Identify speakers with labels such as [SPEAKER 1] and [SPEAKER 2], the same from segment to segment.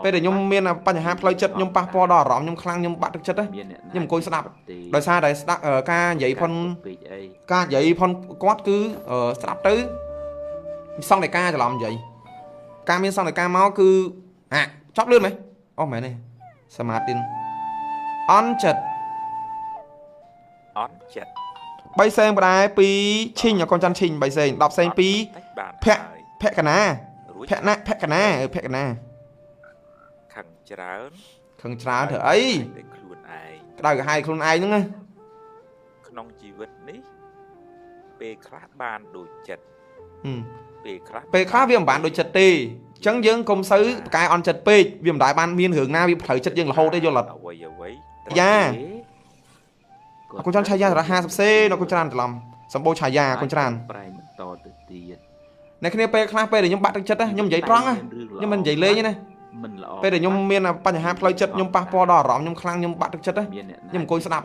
[SPEAKER 1] ពេលដែលខ្ញុំមានបញ្ហាផ្លូវចិត្តខ្ញុំប៉ះពាល់ដល់អារម្មណ៍ខ្ញុំខ្លាំងខ្ញុំបាក់ទឹកចិត្តខ្ញុំអង្គុយស្ដាប់ដោយសារតែស្ដាប់ការនិយាយផុនការនិយាយផុនគាត់គឺស្ដាប់ទៅសង្កេតការច្រឡំនិយាយការមានសង្កេតការមកគឺចប់លឿនไหมអូមែនទេសមាធិអន់ចិត្ត3 សេងបដែរ2ឈីងកូនច័ន្ទឈីង3 សេង10 សេង2ភក្កណាភក្កណា
[SPEAKER 2] ខឹងច្រើន
[SPEAKER 1] ធ្វើអីក្តៅក្រហាយខ្លួនឯងហ្នឹងណា
[SPEAKER 2] ក្នុងជីវិតនេះពេលខ្លះបានដូចចិត្ត
[SPEAKER 1] ពេលខ្លះវាមិនបានដូចចិត្តទេអញ្ចឹងយើងកុំសូវប្រកែអន់ចិត្តពេកវាមិនដែលបានមានរឿងណាវាផ្លូវចិត្តយើងរហូតទេយល់អត់យ៉ាកូនច័ន្ទឆាយា50 សេនៅកូនច្រើនច្រឡំសម្បូរឆាយាកូនច្រើន
[SPEAKER 3] ប្រែបន្តទៅទៀត
[SPEAKER 1] អ្នកគ្នាពេលខ្លះពេលដែលខ្ញុំបាក់ទឹកចិត្តខ្ញុំនិយាយត្រង់ខ្ញុំមិននិយាយលេងទេណាពេលដែលខ្ញុំមានបញ្ហាផ្លូវចិត្តខ្ញុំប៉ះពាល់ដល់អារម្មណ៍ខ្ញុំខ្លាំងខ្ញុំបាក់ទឹកចិត្តខ្ញុំអង្គុយស្ដាប់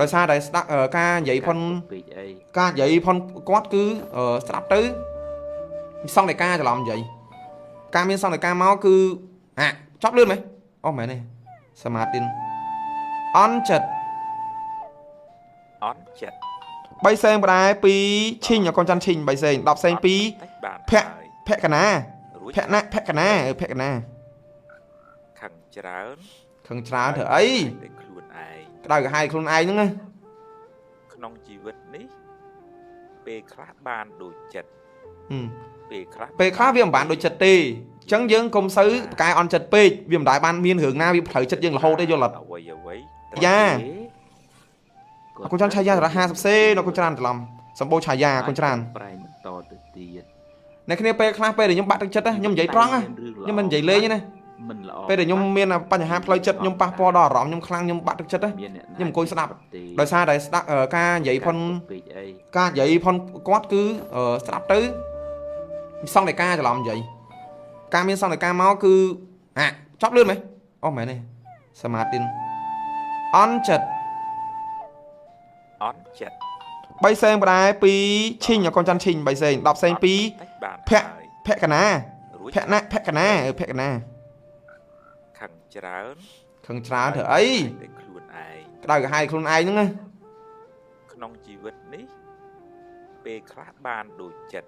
[SPEAKER 1] ដោយសារតែស្ដាប់ការនិយាយផុនគាត់គឺស្ដាប់ទៅសង្កេតការច្រឡំនិយាយការមានសង្កេតការមកគឺចប់លឿនไหมអូមែនទេសមាធិអន់ចិត្ត3 សេងបដែរ2ឈីងកូនច័ន្ទឈីង3 សេង10 សេង2ភក្កណាភក្កណា
[SPEAKER 2] ខឹងច្រើន
[SPEAKER 1] ធ្វើអីក្តៅក្រហាយខ្លួនឯងហ្នឹងណា
[SPEAKER 2] ក្នុងជីវិតនេះពេលខ្លះបានដូចចិត្ត
[SPEAKER 1] ពេលខ្លះវាមិនបានដូចចិត្តទេអញ្ចឹងយើងកុំសូវប្រកែអន់ចិត្តពេកវាមិនដែលបានមានរឿងណាវាផ្លូវចិត្តយើងរហូតទេយល់អត់យ៉ាកូនច័ន្ទឆាយា50 សេនៅកូនច្រើនច្រឡំសម្បូរឆាយាកូនច្រើន
[SPEAKER 3] ប្រែបន្តទៅទៀត
[SPEAKER 1] អ្នកគ្នាពេលខ្លះពេលដែលខ្ញុំបាក់ទឹកចិត្តខ្ញុំនិយាយត្រង់ខ្ញុំមិននិយាយលេងទេណាពេលដែលខ្ញុំមានបញ្ហាផ្លូវចិត្តខ្ញុំប៉ះពាល់ដល់អារម្មណ៍ខ្ញុំខ្លាំងខ្ញុំបាក់ទឹកចិត្តខ្ញុំអង្គុយស្ដាប់ដោយសារតែស្ដាប់ការនិយាយផុនគាត់គឺស្ដាប់ទៅសង្កេតការច្រឡំនិយាយការមានសង្កេតការមកគឺចប់លឿនไหมអូមែនទេសមាធិអន់ចិត្ត3 សេងបដែរ2ឈីងកូនច័ន្ទឈីង3 សេង10 សេង2ភក្កណាភក្កណា
[SPEAKER 2] ខឹងច្រើន
[SPEAKER 1] ធ្វើអីក្តៅក្រហាយខ្លួនឯងហ្នឹងណា
[SPEAKER 2] ក្នុងជីវិតនេះពេលខ្លះបានដូចចិត្ត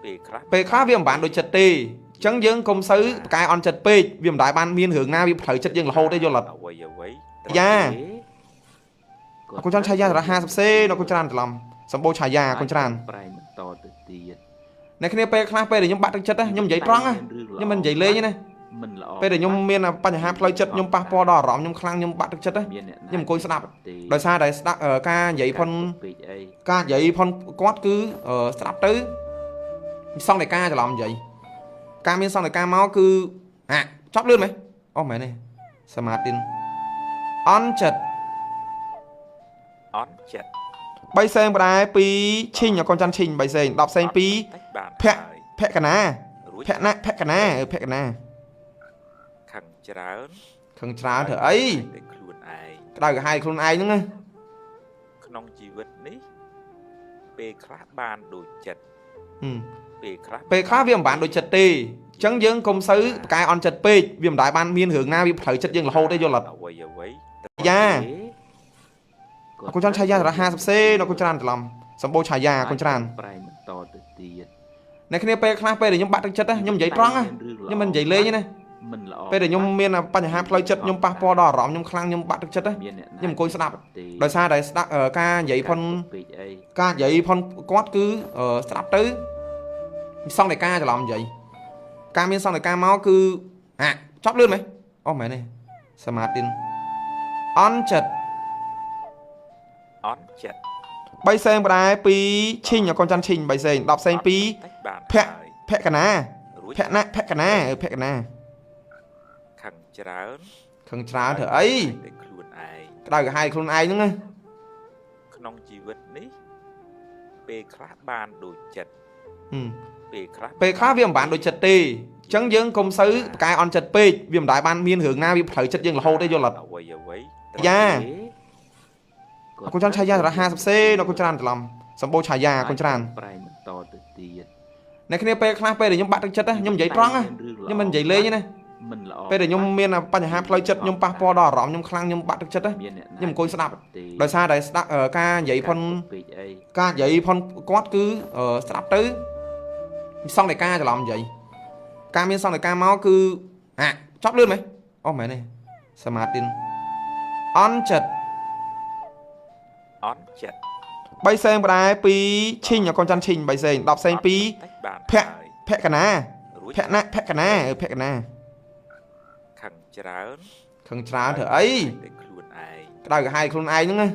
[SPEAKER 1] ពេលខ្លះវាមិនបានដូចចិត្តទេអញ្ចឹងយើងកុំសូវប្រកែអន់ចិត្តពេកវាមិនដែលបានមានរឿងណាវាផ្លូវចិត្តយើងរហូតទេយល់អត់យ៉ាកូនច័ន្ទឆាយា50 សេនៅកូនច្រើនច្រឡំសម្បូរឆាយាកូនច្រើន
[SPEAKER 3] ប្រែបន្តទៅទៀត
[SPEAKER 1] អ្នកគ្នាពេលខ្លះពេលដែលខ្ញុំបាក់ទឹកចិត្តខ្ញុំនិយាយត្រង់ខ្ញុំមិននិយាយលេងទេណាពេលដែលខ្ញុំមានបញ្ហាផ្លូវចិត្តខ្ញុំប៉ះពាល់ដល់អារម្មណ៍ខ្ញុំខ្លាំងខ្ញុំបាក់ទឹកចិត្តខ្ញុំអង្គុយស្ដាប់ដោយសារតែស្ដាប់ការនិយាយផុនគាត់គឺស្ដាប់ទៅសង្កេតការច្រឡំនិយាយការមានសង្កេតការមកគឺចប់លឿនไหมអូមែនទេសមាធិអន់ចិត្ត3 សេងបដែរ2ឈីងកូនច័ន្ទឈីង3 សេង10 សេង2ភក្កណាភក្កណា
[SPEAKER 2] ខឹងច្រើន
[SPEAKER 1] ធ្វើអីក្តៅក្រហាយខ្លួនឯងហ្នឹងណា
[SPEAKER 2] ក្នុងជីវិតនេះពេលខ្លះបានដូចចិត្ត
[SPEAKER 1] ពេលខ្លះវាមិនបានដូចចិត្តទេអញ្ចឹងយើងកុំសូវប្រកែអន់ចិត្តពេកវាមិនដែលបានមានរឿងណាវាផ្លូវចិត្តយើងរហូតទេយល់អត់យ៉ាកូនច័ន្ទឆាយា50 សេនៅកូនច្រើនច្រឡំសម្បូរឆាយាកូនច្រើន
[SPEAKER 3] ប្រែបន្តទៅទៀត
[SPEAKER 1] អ្នកគ្នាពេលខ្លះពេលដែលខ្ញុំបាក់ទឹកចិត្តខ្ញុំនិយាយត្រង់ខ្ញុំមិននិយាយលេងទេណាពេលដែលខ្ញុំមានបញ្ហាផ្លូវចិត្តខ្ញុំប៉ះពាល់ដល់អារម្មណ៍ខ្ញុំខ្លាំងខ្ញុំបាក់ទឹកចិត្តខ្ញុំអង្គុយស្ដាប់ដោយសារតែស្ដាប់ការនិយាយផុនគាត់គឺស្ដាប់ទៅសង្កេតការច្រឡំនិយាយការមានសង្កេតការមកគឺចប់លឿនไหมអូមែនទេសមាធិអន់ចិត្ត3 សេងបដែរ2ឈីងកូនច័ន្ទឈីង3 សេង10 សេង2ភក្កណាភក្កណា
[SPEAKER 2] ខឹងច្រើន
[SPEAKER 1] ធ្វើអីក្តៅក្រហាយខ្លួនឯងហ្នឹងណា
[SPEAKER 2] ក្នុងជីវិតនេះពេលខ្លះបានដូចចិត្ត
[SPEAKER 1] ពេលខ្លះវាមិនបានដូចចិត្តទេអញ្ចឹងយើងកុំសូវប្រកែអន់ចិត្តពេកវាមិនដែលបានមានរឿងណាវាផ្លូវចិត្តយើងរហូតទេយល់អត់យ៉ាកូនច័ន្ទឆាយា50 សេនៅកូនច្រើនច្រឡំសម្បូរឆាយាកូនច្រើន
[SPEAKER 3] ប្រែបន្តទៅទៀត
[SPEAKER 1] អ្នកគ្នាពេលខ្លះពេលដែលខ្ញុំបាក់ទឹកចិត្តខ្ញុំនិយាយត្រង់ខ្ញុំមិននិយាយលេងទេណា
[SPEAKER 3] មិនល្អ
[SPEAKER 1] ពេលដែលខ្ញុំមានបញ្ហាផ្លូវចិត្តខ្ញុំប៉ះពាល់ដល់អារម្មណ៍ខ្ញុំខ្លាំងខ្ញុំបាក់ទឹកចិត្តខ្ញុំអង្គុយស្ដាប់ដោយសារតែស្ដាប់ការនិយាយផុន
[SPEAKER 3] ពេកអី
[SPEAKER 1] ការនិយាយផុនគាត់គឺស្ដាប់ទៅសង្កេតការច្រឡំនិយាយការមានសង្កេតការមកគឺចប់លឿនไหมអូមែនទេសមាធិអន់ចិត្ត
[SPEAKER 2] អន់ចិត្ត
[SPEAKER 1] 3សេងបដែរ2ឈិញកូនច័ន្ទឈិញ3សេង10សេង2
[SPEAKER 2] បាន
[SPEAKER 1] ភក្កណាភក្កណាភក្កណា
[SPEAKER 2] ខាងច្រើន
[SPEAKER 1] ខឹងច្រើនធ្វើអី
[SPEAKER 2] តែខ្លួនឯង
[SPEAKER 1] ក្តៅក្រហាយខ្លួនឯងហ្នឹងណា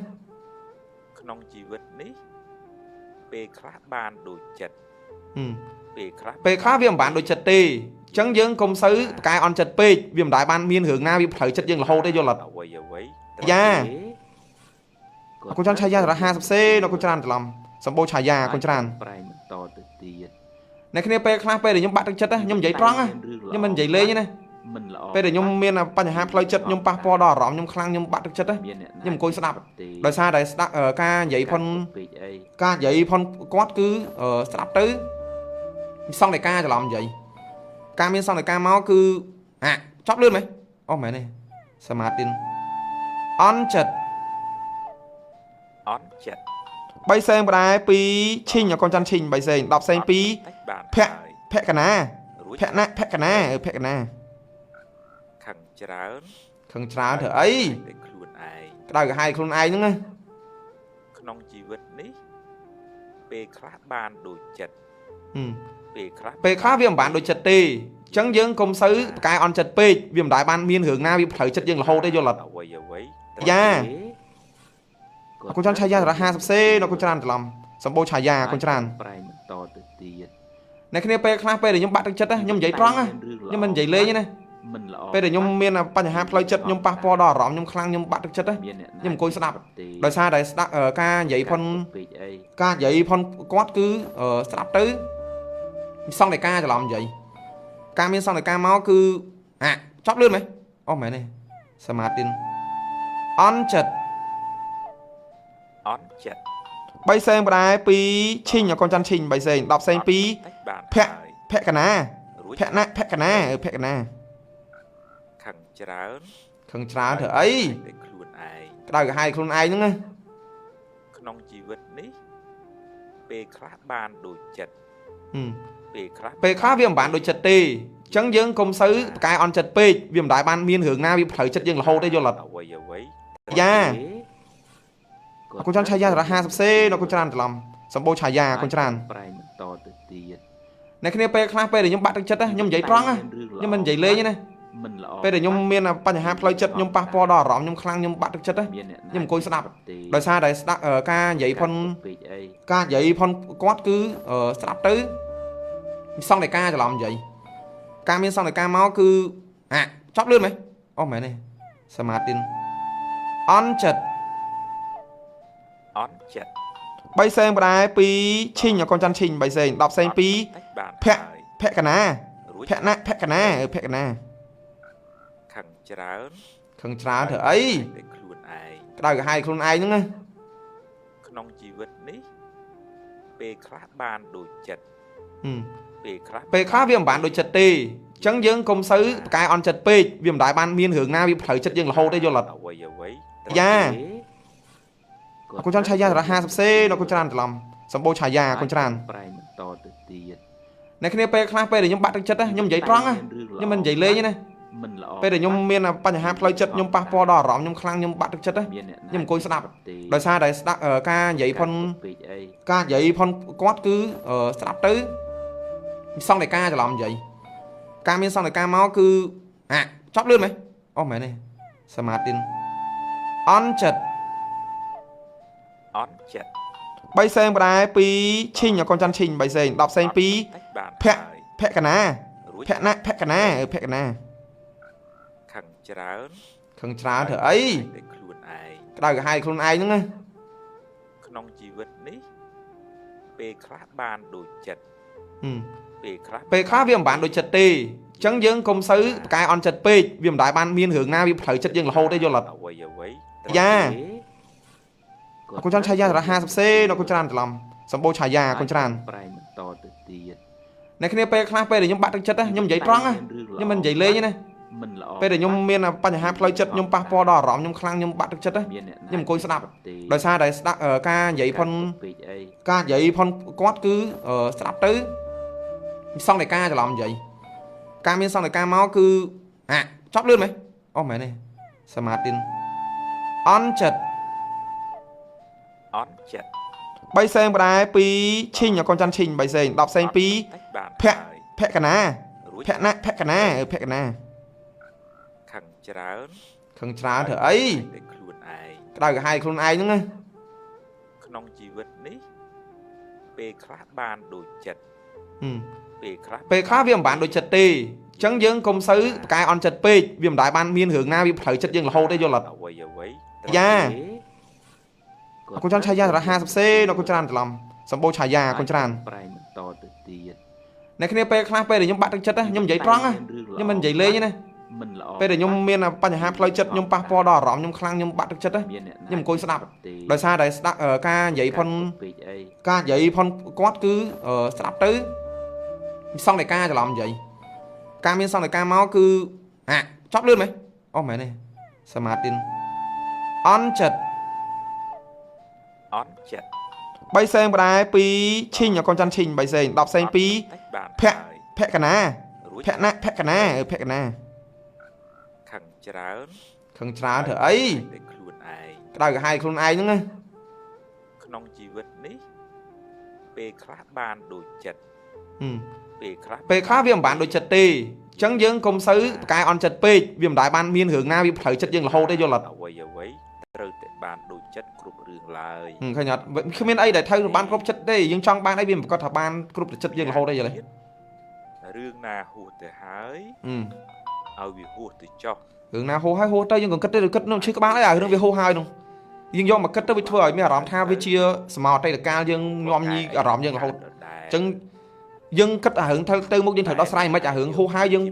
[SPEAKER 2] ក្នុងជីវិតនេះពេលខ្លះបានដូចចិត្តពេលខ្លះ
[SPEAKER 1] ពេលខ្លះវាមិនបានដូចចិត្តទេអញ្ចឹងយើងកុំសូវប្រកែអន់ចិត្តពេកវាមិនដែលបានមានរឿងណាវាផ្លូវចិត្តយើងរហូតទេយល់អត់
[SPEAKER 2] អ្វីអ្វី
[SPEAKER 1] យ៉ាកូនច័ន្ទឆាយារ50សេនៅកូនច្រើនច្រឡំសម្បូរឆាយាកូនច្រើន
[SPEAKER 3] ប្រែបន្តទៅទៀត
[SPEAKER 1] អ្នកគ្នាពេលខ្លះពេលដែលខ្ញុំបាក់ទឹកចិត្តខ្ញុំនិយាយត្រង់ខ្ញុំមិននិយាយលេងទេណា
[SPEAKER 3] មិនល្អ
[SPEAKER 1] ពេលដែលខ្ញុំមានបញ្ហាផ្លូវចិត្តខ្ញុំប៉ះពាល់ដល់អារម្មណ៍ខ្ញុំខ្លាំងខ្ញុំបាក់ទឹកចិត្តខ្ញុំអង្គុយស្ដាប់ដោយសារតែស្ដាប់ការនិយាយផុន
[SPEAKER 3] ពេកអី
[SPEAKER 1] ការនិយាយផុនគាត់គឺស្ដាប់ទៅសង្កេតការច្រឡំនិយាយការមានសង្កេតការមកគឺចប់លឿនไหมអូមែនទេសមាធិអន់ចិត្ត
[SPEAKER 2] អន់ចិត្ត
[SPEAKER 1] 3សេងបដែរ2ឈិញកូនច័ន្ទឈិញ3សេង10សេង2
[SPEAKER 2] បាន
[SPEAKER 1] ភក្កណាភក្កណាភក្កណា
[SPEAKER 2] ខាងច្រើន
[SPEAKER 1] ខឹងច្រើនធ្វើអី
[SPEAKER 2] តែខ្លួនឯង
[SPEAKER 1] ក្តៅក្រហាយខ្លួនឯងហ្នឹងណា
[SPEAKER 2] ក្នុងជីវិតនេះពេលខ្លះបានដូចចិត្តពេលខ្លះ
[SPEAKER 1] ពេលខ្លះវាមិនបានដូចចិត្តទេអញ្ចឹងយើងកុំសូវប្រកែអន់ចិត្តពេកវាមិនដែលបានមានរឿងណាវាផ្លូវចិត្តយើងរហូតទេយល់អត់
[SPEAKER 2] អ្វីអ្វី
[SPEAKER 1] យ៉ាកូនច័ន្ទឆាយា50សេនៅកូនច្រើនច្រឡំសម្បូរឆាយាកូនច្រើន
[SPEAKER 3] ប្រែបន្តទៅទៀត
[SPEAKER 1] អ្នកគ្នាពេលខ្លះពេលដែលខ្ញុំបាក់ទឹកចិត្តខ្ញុំនិយាយត្រង់ខ្ញុំមិននិយាយលេងទេណា
[SPEAKER 3] មិនល្អ
[SPEAKER 1] ពេលដែលខ្ញុំមានបញ្ហាផ្លូវចិត្តខ្ញុំប៉ះពាល់ដល់អារម្មណ៍ខ្ញុំខ្លាំងខ្ញុំបាក់ទឹកចិត្តខ្ញុំអង្គុយស្ដាប់ដោយសារតែស្ដាប់ការនិយាយផុន
[SPEAKER 3] ពេកអី
[SPEAKER 1] ការនិយាយផុនគាត់គឺស្ដាប់ទៅសង្កេតការច្រឡំនិយាយការមានសង្កេតការមកគឺចប់លឿនไหมអូមែនទេសមាធិអន់ចិត្ត
[SPEAKER 2] អន់ចិត្ត
[SPEAKER 1] 3សេងបដែរ2ឈិញកូនច័ន្ទឈិញ3សេង10សេង2
[SPEAKER 2] បាន
[SPEAKER 1] ភក្កណាភក្កណាភក្កណា
[SPEAKER 2] ខាងច្រើន
[SPEAKER 1] ខឹងច្រើនធ្វើអី
[SPEAKER 2] តែខ្លួនឯង
[SPEAKER 1] ក្តៅក្រហាយខ្លួនឯងហ្នឹងណា
[SPEAKER 2] ក្នុងជីវិតនេះពេលខ្លះបានដូចចិត្តពេលខ្លះ
[SPEAKER 1] ពេលខ្លះវាមិនបានដូចចិត្តទេអញ្ចឹងយើងកុំសូវប្រកែអន់ចិត្តពេកវាមិនដែលបានមានរឿងណាវាផ្លូវចិត្តយើងរហូតទេយល់អត់
[SPEAKER 2] អ្វីអ្វី
[SPEAKER 1] យ៉ាកូនច័ន្ទឆាយា50សេនៅកូនច្រើនច្រឡំសម្បូរឆាយាកូនច្រើន
[SPEAKER 3] ប្រែបន្តទៅទៀត
[SPEAKER 1] អ្នកគ្នាពេលខ្លះពេលដែលខ្ញុំបាក់ទឹកចិត្តខ្ញុំនិយាយត្រង់ខ្ញុំមិននិយាយលេងទេណា
[SPEAKER 3] មិនល្អ
[SPEAKER 1] ពេលដែលខ្ញុំមានបញ្ហាផ្លូវចិត្តខ្ញុំប៉ះពាល់ដល់អារម្មណ៍ខ្ញុំខ្លាំងខ្ញុំបាក់ទឹកចិត្តខ្ញុំអង្គុយស្ដាប់ដោយសារតែស្ដាប់ការនិយាយផុន
[SPEAKER 3] ពេកអី
[SPEAKER 1] ការនិយាយផុនគាត់គឺស្ដាប់ទៅសង្កេតការច្រឡំនិយាយការមានសង្កេតការមកគឺចប់លឿនไหมអូមែនទេសមាធិអន់ចិត្ត
[SPEAKER 2] អន់ចិត្ត
[SPEAKER 1] 3សេងបដែរ2ឈិញកូនច័ន្ទឈិញ3សេង10សេង2
[SPEAKER 2] បាន
[SPEAKER 1] ភក្កណាភក្កណាភក្កណា
[SPEAKER 2] ខាងច្រើន
[SPEAKER 1] ខឹងច្រើនធ្វើអី
[SPEAKER 2] តែខ្លួនឯង
[SPEAKER 1] ក្តៅក្រហាយខ្លួនឯងហ្នឹងណា
[SPEAKER 2] ក្នុងជីវិតនេះពេលខ្លះបានដូចចិត្តពេលខ្លះ
[SPEAKER 1] ពេលខ្លះវាមិនបានដូចចិត្តទេអញ្ចឹងយើងកុំសូវប្រកែអន់ចិត្តពេកវាមិនដែលបានមានរឿងណាវាផ្លូវចិត្តយើងរហូតទេយល់អត់
[SPEAKER 2] អ្វីអ្វី
[SPEAKER 1] យ៉ាកូនច័ន្ទឆាយា50សេនៅកូនច្រើនច្រឡំសម្បូរឆាយាកូនច្រើន
[SPEAKER 3] ប្រែបន្តទៅទៀត
[SPEAKER 1] អ្នកគ្នាពេលខ្លះពេលដែលខ្ញុំបាក់ទឹកចិត្តខ្ញុំនិយាយត្រង់ខ្ញុំមិននិយាយលេងទេណា
[SPEAKER 3] មិនល្អ
[SPEAKER 1] ពេលដែលខ្ញុំមានបញ្ហាផ្លូវចិត្តខ្ញុំប៉ះពាល់ដល់អារម្មណ៍ខ្ញុំខ្លាំងខ្ញុំបាក់ទឹកចិត្តខ្ញុំអង្គុយស្ដាប់ដោយសារតែស្ដាប់ការនិយាយផុន
[SPEAKER 3] ពេកអី
[SPEAKER 1] ការនិយាយផុនគាត់គឺស្ដាប់ទៅសង្កេតការច្រឡំនិយាយការមានសង្កេតការមកគឺចប់លឿនไหมអូមែនទេសមាធិអន់ចិត្ត
[SPEAKER 2] អន់ចិត្ត
[SPEAKER 1] 3សេងបដែរ2ឈិញកូនច័ន្ទឈិញ3សេង10សេង2
[SPEAKER 2] បាន
[SPEAKER 1] ភក្កណាភក្កណាភក្កណា
[SPEAKER 2] ខាងច្រើន
[SPEAKER 1] ខឹងច្រើនធ្វើអី
[SPEAKER 2] តែខ្លួនឯង
[SPEAKER 1] ក្តៅក្រហាយខ្លួនឯងហ្នឹងណា
[SPEAKER 2] ក្នុងជីវិតនេះពេលខ្លះបានដូចចិត្តពេលខ្លះ
[SPEAKER 1] ពេលខ្លះវាមិនបានដូចចិត្តទេអញ្ចឹងយើងកុំសូវប្រកែអន់ចិត្តពេកវាមិនដែលបានមានរឿងណាវាផ្លូវចិត្តយើងរហូតទេយល់អត់
[SPEAKER 2] អ្វីអ្វី
[SPEAKER 1] យ៉ាកូនច័ន្ទឆាយា50សេនៅកូនច្រើនច្រឡំសម្បូរឆាយាកូនច្រើន
[SPEAKER 3] ប្រែបន្តទៅទៀត
[SPEAKER 1] អ្នកគ្នាពេលខ្លះពេលដែលខ្ញុំបាក់ទឹកចិត្តខ្ញុំនិយាយត្រង់ខ្ញុំមិននិយាយលេងទេណា ពេលដែលខ្ញុំមានបញ្ហាផ្លូវចិត្តខ្ញុំប៉ះពាល់ដល់អារម្មណ៍ខ្ញុំខ្លាំងខ្ញុំបាក់ទឹកចិត្តខ្ញុំអង្គុយស្ដាប់ដោយសារតែស្ដាប់ការនិយាយផុនការនិយាយផុនគាត់គឺស្ដាប់ទៅសង្កេតការច្រឡំនិយាយការមានសង្កេតការមកគឺចប់លឿនไหมអូមែនទេសមាទិនអន់ចិត្ត3សេងបដែរ2ឈីងកូនច័ន្ទឈីង3សេង10សេង2ភក្កណាភក្កណាខឹងច្រើនធ្វើអីក្តៅក្រហាយខ្លួនឯងហ្នឹងណា
[SPEAKER 2] ក្នុងជីវិតនេះពេលខ្លះបានដូចចិត្ត
[SPEAKER 1] ពេលខ្លះវាមិនបានដូចចិត្តទេអញ្ចឹងយើងកុំសូវប្រកែអន់ចិត្តពេកវាមិនដែលបានមានរឿងណាវាផ្លូវចិត្តយើងរហូតទេយល់អត់យ៉ាកូនច្រើនឆាយារ50សេដល់កូនច្រើនច្រឡំសម្បូរឆាយាកូនច្រើន
[SPEAKER 3] ប្រែបន្តទៅទៀត
[SPEAKER 1] អ្នកគ្នាពេលខ្លះពេលដែលខ្ញុំបាក់ទឹកចិត្តខ្ញុំនិយាយត្រង់ខ្ញុំមិននិយាយលេងទេណាពេលដែលខ្ញុំមានបញ្ហាផ្លូវចិត្តខ្ញុំប៉ះពាល់ដល់អារម្មណ៍ខ្ញុំខ្លាំងខ្ញុំបាក់ទឹកចិត្តខ្ញុំអង្គុយស្ដាប់ដោយសារតែស្ដាប់ការនិយាយផុនគាត់គឺស្ដាប់ទៅសង្កេតការច្រឡំនិយាយការមានសង្កេតការមកគឺចប់លឿនไหมអូមែនទេសមាទិនអន់ចិត្ត3សេងបដែរ2ឈីងកូនច័ន្ទឈីង3សេង10សេង2ភក្កណាភក្កណាខឹងច្រើនធ្វើអីក្តៅក្រហាយខ្លួនឯងហ្នឹងណា
[SPEAKER 2] ក្នុងជីវិតនេះពេលខ្លះបានដូចចិត្ត
[SPEAKER 1] ពេលខ្លះវាមិនបានដូចចិត្តទេអញ្ចឹងយើងកុំសូវប្រកែអន់ចិត្តពេកវាមិនដែលបានមានរឿងណាវាផ្លូវចិត្តយើងរហូតទេយល់អត់
[SPEAKER 2] អ្វីត្រូវតែបានដូចចិត្តគ្រប់រឿងឡើយ
[SPEAKER 1] ឃើញអត់គ្មានអីដែលត្រូវបានគ្រប់ចិត្តទេយើងចង់បានអីវាមិនប្រកាសថាបានគ្រប់ចិត្តយើងរហូតទេយល់ទេ
[SPEAKER 2] រឿងណាហួសទៅហើយឲ្យវាហួសទៅចុះ
[SPEAKER 1] រឿងណាហួសហើយហួសទៅយើងក៏គិតទៅគិតនឹងឈឺក្បាលអីរឿងវាហួសហើយនោះយើងយកមកគិតទៅវាធ្វើឲ្យមានអារម្មណ៍ថាវាជាសមោអតីតកាលយើងញោមញីអារម្មណ៍យើងរហូតអញ្ចឹងយើងគិតអារឿងទៅមុខយើងត្រូវដោះស្រាយមិនអារឿងហួសហើយយើង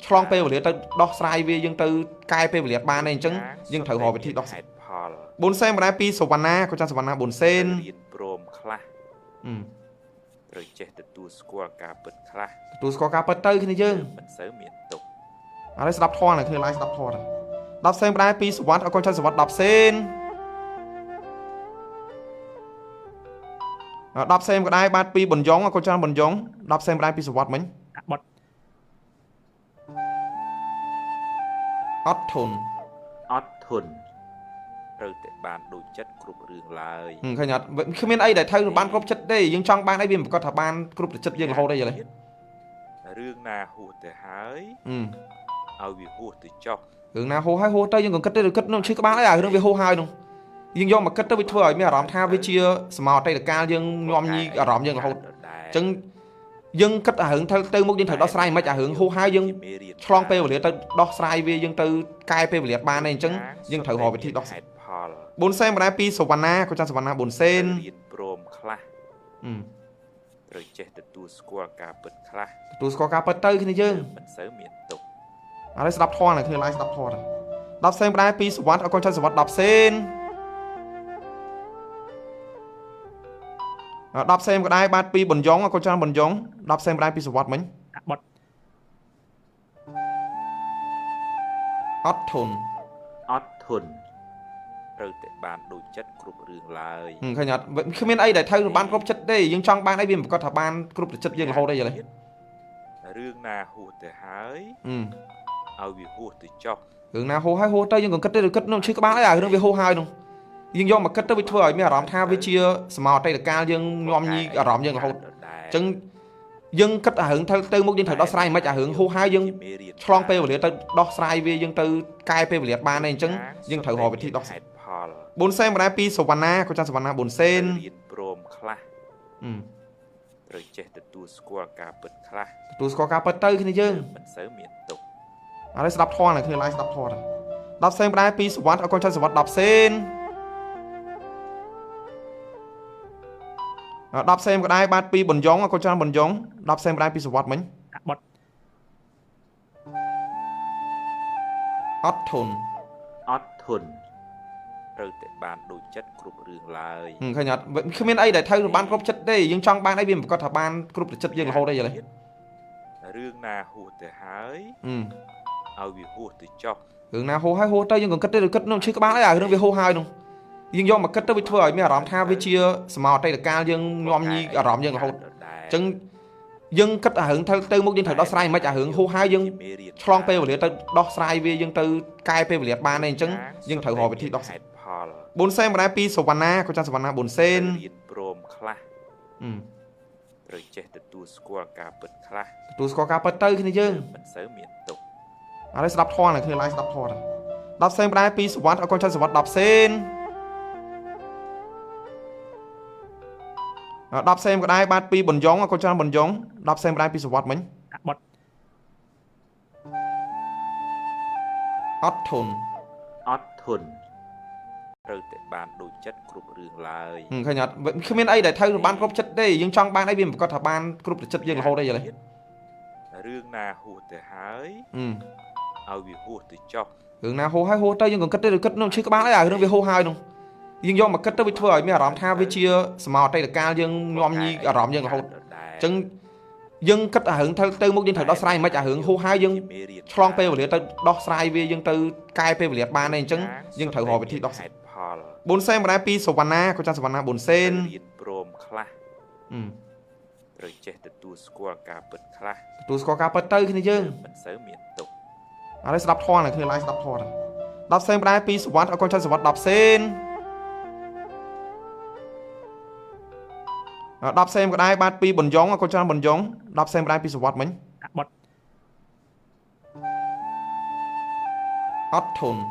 [SPEAKER 1] ឆ្លងពេលវេលាទៅដោះស្រាយវាយើងទៅកែពេលវេលាបានទេអញ្ចឹងយើងត្រូវរកវិធីដោះស្រាយ4សេនម្ដាយពីសវណ្ណាក៏ចាំសវណ្ណា4សេន
[SPEAKER 2] រៀនព្រមខ្លះត្រូវចេះទទួលស្គាល់ការពិតខ្លះ
[SPEAKER 1] ទទួលស្គាល់ការពិតទៅគ្នាយើង
[SPEAKER 2] មិនសូវមានទុក
[SPEAKER 1] ឥឡូវស្ដាប់ធម៌គ្នាឡាយស្ដាប់ធម៌10សេនម្ដាយពីសវណ្ណអកូនចាំសវណ្ណ10សេន10សេនម្ដាយបាទពីបញ្យ៉ងអកូនចាំបញ្យ៉ង10សេនម្ដាយពីសវណ្ណមិញ
[SPEAKER 4] បាត់
[SPEAKER 1] អត់ធន់
[SPEAKER 2] ត្រូវតែបានដូចចិត្តគ្រប់រឿងឡើយ
[SPEAKER 1] ឃើញអត់គ្មានអីដែលត្រូវបានគ្រប់ចិត្តទេយើងចង់បានអីវាមិនប្រកាសថាបានគ្រប់ចិត្តយើងរហូតទេយល់ទេ
[SPEAKER 2] រឿងណាហួសទៅហើយឲ្យវាហួសទៅចុះ
[SPEAKER 1] រឿងណាហួសហើយហួសទៅយើងក៏គិតទៅគិតនឹងឈឺក្បាលអីរឿងវាហួសហើយនោះយើងយកមកគិតទៅវាធ្វើឲ្យមានអារម្មណ៍ថាវាជាសមោអតីតកាលយើងញោមញីអារម្មណ៍យើងរហូតអញ្ចឹងយើងគិតអារឿងទៅមុខយើងត្រូវដោះស្រាយមិនអារឿងហួសហើយយើងឆ្លងពេលវេលាទៅដោះស្រាយវាយើងទៅកែពេលវេលាបានទេអញ្ចឹងយើងត្រូវរកវិធីដោះស្រាយ4សេនម្ដាយពីសវណ្ណាក៏ចាំសវណ្ណា4សេន
[SPEAKER 2] រៀនព្រមខ្លះត្រូវចេះទទួលស្គាល់ការពិតខ្លះ
[SPEAKER 1] ទទួលស្គាល់ការពិតទៅគ្នាយើង
[SPEAKER 2] មិនសូវមានទុក
[SPEAKER 1] ឥឡូវស្ដាប់ធម៌គ្នាឡាយស្ដាប់ធម៌10សេនម្ដាយពីសវណ្ណអកូនចាំសវណ្ណ10សេន10សេនម្ដាយបាទពីបញ្យ៉ងអកូនចាំបញ្យ៉ង10សេនម្ដាយពីសវណ្ណមិញ
[SPEAKER 4] បាត់
[SPEAKER 1] អត់ធន់
[SPEAKER 2] ត្រូវតែបានដូចចិត្តគ្រប់រឿងឡើយ
[SPEAKER 1] ឃើញអត់គ្មានអីដែលត្រូវបានគ្រប់ចិត្តទេយើងចង់បានអីវាមិនប្រកាសថាបានគ្រប់ចិត្តយើងរហូតទេយល់ទេ
[SPEAKER 2] រឿងណាហួសទៅហើយឲ្យវាហួសទៅចុះ
[SPEAKER 1] រឿងណាហួសហើយហួសទៅយើងក៏គិតទៅគិតនឹងឈឺក្បាលអីរឿងវាហួសហើយនោះយើងយកមកគិតទៅវាធ្វើឲ្យមានអារម្មណ៍ថាវាជាសមោអតីតកាលយើងញោមញីអារម្មណ៍យើងរហូតអញ្ចឹងយើងគិតអារឿងទៅមុខយើងត្រូវដោះស្រាយមិនអារឿងហួសហើយយើងឆ្លងពេលវេលាទៅដោះស្រាយវាយើងទៅកែពេលវេលាបានទេអញ្ចឹងយើងត្រូវរកវិធីដោះស្រាយ4សេនម្ដាយពីសវណ្ណាក៏ចាំសវណ្ណា4សេន
[SPEAKER 2] រៀនព្រមខ្លះត្រូវចេះទទួលស្គាល់ការពិតខ្លះ
[SPEAKER 1] ទទួលស្គាល់ការពិតទៅគ្នាយើង
[SPEAKER 2] មិនសូវមានទុក
[SPEAKER 1] ឥឡូវស្ដាប់ធម៌គ្នាឡាយស្ដាប់ធម៌10សេនម្ដាយពីសវណ្ណអកូនចាំសវណ្ណ10សេន10សេនម្ដាយបាទពីបញ្យ៉ងអកូនចាំបញ្យ៉ង10សេនម្ដាយពីសវណ្ណមិញ
[SPEAKER 4] បាត់
[SPEAKER 1] អត់ធន់
[SPEAKER 2] ត្រូវតែបានដូចចិត្តគ្រប់រឿងឡើយ
[SPEAKER 1] ឃើញអត់គ្មានអីដែលត្រូវបានគ្រប់ចិត្តទេយើងចង់បានអីវាមិនប្រកាសថាបានគ្រប់ចិត្តយើងរហូតទេយល់ទេ
[SPEAKER 2] រឿងណាហួសទៅហើយ ao vì hùa từ cho
[SPEAKER 1] hướng nào hô hay hô tới nhưng còn cất tới được cất nó chưa có bán lại hướng về hô hai đúng nhưng do mà cất tới bị thua mấy rắm tha với chia smart đây là ca nhưng nhom nhi rắm nhưng hô chân dân cất hướng từ một dân thời đó sai mấy hướng hô hai dân chlong pe về từ đó sai về dân từ cai pe về ba này chân dân thời họ về thì đó bốn sen mà pi Savannah có trang Savannah bốn sen
[SPEAKER 2] rồi chết từ score cả bật khla
[SPEAKER 1] tu score cả bật tới cái này chứ
[SPEAKER 2] mình sớm miền tục
[SPEAKER 1] อะไรสลับทอน่ะคืออะไรสลับทอน่ะดับเซนได้ปีสวัสดิ์เอาคนใช้สวัสดิ์ดับเซนดับเซนก็ได้บ้านปีบนยงเอาคนใช้บนยงดับเซนได้ปีสวัสดิ์มั้ยบดอดทน
[SPEAKER 2] rồi để bàn đồ chất group rừng lại
[SPEAKER 1] ឃើញអត់គ្មានអីដែលត្រូវបានគ្រប់ចិត្តទេយើងចង់បានអីវាមិនក៏ថាបានគ្រប់ចិត្តយើងរហូតទេយល់ទេ
[SPEAKER 2] rương na hùa từ hái ao vì hùa từ cho
[SPEAKER 1] រឿងណាហូហើយហូទៅយើងក៏គិតទៅគិតនោះឈឺក្បាលអីរឿងវាហូហើយនោះយើងយកមកគិតទៅវាធ្វើឲ្យមានអារម្មណ៍ថាវាជាសមអតីតកាលយើងញោមញីអារម្មណ៍យើងរហូតអញ្ចឹងយើងគិតអារឿងទៅមុខយើងត្រូវដោះស្រាយមិនអារឿងហូហើយយើងឆ្លងពេលវេលាទៅដោះស្រាយវាយើងទៅកែពេលវេលាបានទេអញ្ចឹងយើងត្រូវរកវិធីដោះស្រាយ4សេនបណ្ដាពីសវណ្ណាក៏ចាស់សវណ្ណា4សេន
[SPEAKER 2] ព្រមខ្លះrồiចេះទទួលស្គាល់ការពិតខ្លះ
[SPEAKER 1] ទទួលស្គាល់ការពិតទៅគ្នាយើង
[SPEAKER 2] មិនសូវមានទុក
[SPEAKER 1] ឥឡូវស្ដាប់ធម៌ហ្នឹងគ្នាឡើងស្ដាប់ធម៌10សេនបណ្ដាពីសវណ្ណអកូនចាស់សវណ្ណ10សេន10សេនក៏ដែរបាទពីបញ្ញងអកូនចាស់បញ្ញង10សេនបណ្ដាពីសវណ្ណមិញបត់អត់ធន់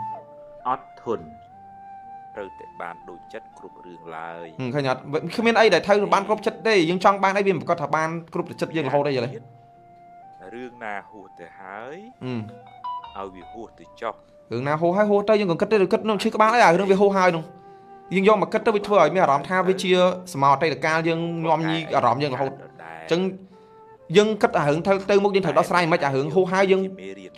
[SPEAKER 2] ត្រូវតែបានដូចចិត្តគ្រប់រឿងឡើយ
[SPEAKER 1] ឃើញអត់គ្មានអីដែលត្រូវបានគ្រប់ចិត្តទេយើងចង់បានអីវាមិនក៏ថាបានគ្រប់ចិត្តយើងរហូតទេយល់ទេ
[SPEAKER 2] រឿងណាហួសទៅហើយឲ្យវាហួសទៅចុះ
[SPEAKER 1] រឿងណាហូហើយហូទៅយើងក៏គិតទៅគិតនោះឈឺក្បាលអីរឿងវាហូហើយនោះយើងយកមកគិតទៅវាធ្វើឲ្យមានអារម្មណ៍ថាវាជាសមអតីតកាលយើងញោមញីអារម្មណ៍យើងរហូតអញ្ចឹងយើងគិតអារឿងទៅមុខយើងត្រូវដោះស្រាយមិនអារឿងហូហើយយើង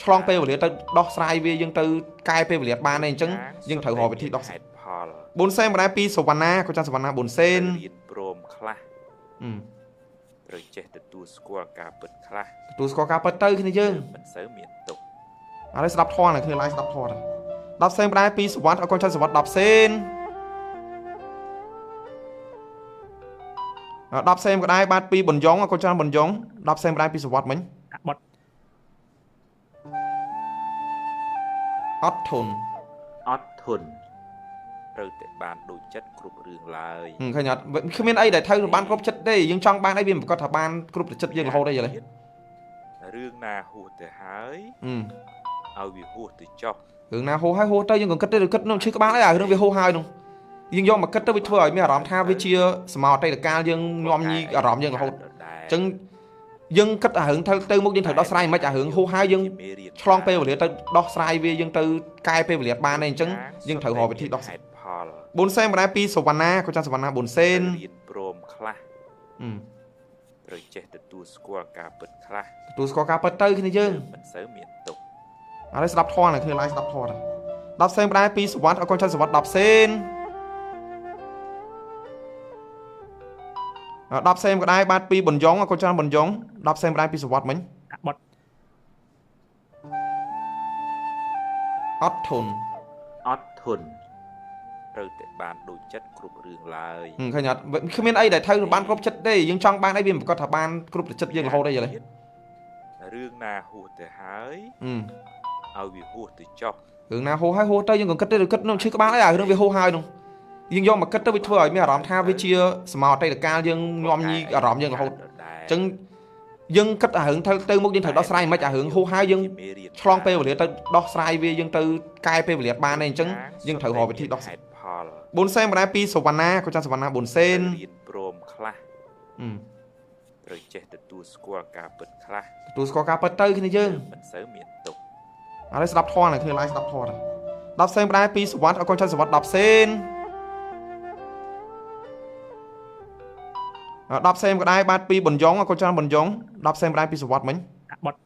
[SPEAKER 1] ឆ្លងពេលវេលាទៅដោះស្រាយវាយើងទៅកែពេលវេលាបានទេអញ្ចឹងយើងត្រូវរកវិធីដោះស្រាយ4សេនបណ្ដាពីសវណ្ណាក៏ចាស់សវណ្ណា4សេន
[SPEAKER 2] ព្រមខ្លះrồiចេះទទួលស្គាល់ការពិតខ្លះ
[SPEAKER 1] ទទួលស្គាល់ការពិតទៅគ្នាយើង
[SPEAKER 2] មិនសូវមានទុក
[SPEAKER 1] ឥឡូវស្ដាប់ធម៌ហ្នឹងគ្នាឡើងស្ដាប់ធម៌10សេនបណ្ដាពីសវណ្ណអកូនចាស់សវណ្ណ10សេន10សេនក៏ដែរបាទពីបញ្ញងអកូនចាស់បញ្ញង10សេនបណ្ដាពីសវណ្ណមិញបត់អត់ធន់
[SPEAKER 2] ត្រូវតែបានដូចចិត្តគ្រប់រឿងឡើយ
[SPEAKER 1] ឃើញអត់គ្មានអីដែលត្រូវបានគ្រប់ចិត្តទេយើងចង់បានអីវាមិនក៏ថាបានគ្រប់ចិត្តយើងរហូតទេយល់ទេ
[SPEAKER 2] រឿងណាហួសទៅហើយឲ្យវាហួសទៅចុះ
[SPEAKER 1] រឿងណាហូហើយហូទៅយើងក៏គិតទៅគិតនោះឈឺក្បាលអីរឿងវាហូហើយនោះយើងយកមកគិតទៅវាធ្វើឲ្យមានអារម្មណ៍ថាវាជាសមអតីតកាលយើងញោមញីអារម្មណ៍យើងរហូតអញ្ចឹងយើងគិតអារឿងទៅមុខយើងត្រូវដោះស្រាយមិនអារឿងហូហើយយើងឆ្លងពេលវេលាទៅដោះស្រាយវាយើងទៅកែពេលវេលាបានទេអញ្ចឹងយើងត្រូវរកវិធីដោះស្រាយ4សេនបណ្ដាពីសវណ្ណាក៏ចាស់សវណ្ណា4សេន
[SPEAKER 2] ព្រមខ្លះrồiចេះទទួលស្គាល់ការពិតខ្លះ
[SPEAKER 1] ទទួលស្គាល់ការពិតទៅគ្នាយើង
[SPEAKER 2] មិនសូវមានទុក
[SPEAKER 1] ឥឡូវស្ដាប់ធម៌ហ្នឹងគ្នាឡើងស្ដាប់ធម៌10សេនបណ្ដាពីសវណ្ណអកូនចាស់សវណ្ណ10សេន10សេនក៏ដែរបាទពីបញ្ញងអកូនចាស់បញ្ញង10សេនបណ្ដាពីសវណ្ណមិញបត់អត់ធន់
[SPEAKER 2] ត្រូវតែបានដូចចិត្តគ្រប់រឿងឡើយ
[SPEAKER 1] ឃើញអត់គ្មានអីដែលត្រូវបានគ្រប់ចិត្តទេយើងចង់បានអីវាមិនក៏ថាបានគ្រប់ចិត្តយើងរហូតទេយល់ទេ
[SPEAKER 2] រឿងណាហួសទៅហើយឲ្យវាហួសទៅចុះ
[SPEAKER 1] រឿងណាហូហើយហូទៅយើងក៏គិតទៅគិតនោះឈឺក្បាលអីរឿងវាហូហើយនោះយើងយកមកគិតទៅវាធ្វើឲ្យមានអារម្មណ៍ថាវាជាសមអតីតកាលយើងញោមញីអារម្មណ៍យើងរហូតអញ្ចឹងយើងគិតអារឿងទៅមុខយើងត្រូវដោះស្រាយមិនអារឿងហូហើយយើងឆ្លងពេលវេលាទៅដោះស្រាយវាយើងទៅកែពេលវេលាបានទេអញ្ចឹងយើងត្រូវរកវិធីដោះស្រាយ4សេនបណ្ដាពីសវណ្ណាក៏ចាស់សវណ្ណា4សេន
[SPEAKER 2] ព្រមខ្លះrồiចេះទទួលស្គាល់ការពិតខ្លះ
[SPEAKER 1] ទទួលស្គាល់ការពិតទៅគ្នាយើង
[SPEAKER 2] មិនសូវមានទុក
[SPEAKER 1] ឥឡូវស្ដាប់ធម៌ហ្នឹងគ្នាឡើងស្ដាប់ធម៌10សេនបណ្ដាពីសវណ្ណអកូនចាស់សវណ្ណ10សេន10សេនក៏ដែរបាទពីបញ្ញងអកូនចាស់បញ្ញង10សេនបណ្ដាពីសវណ្ណមិញបត់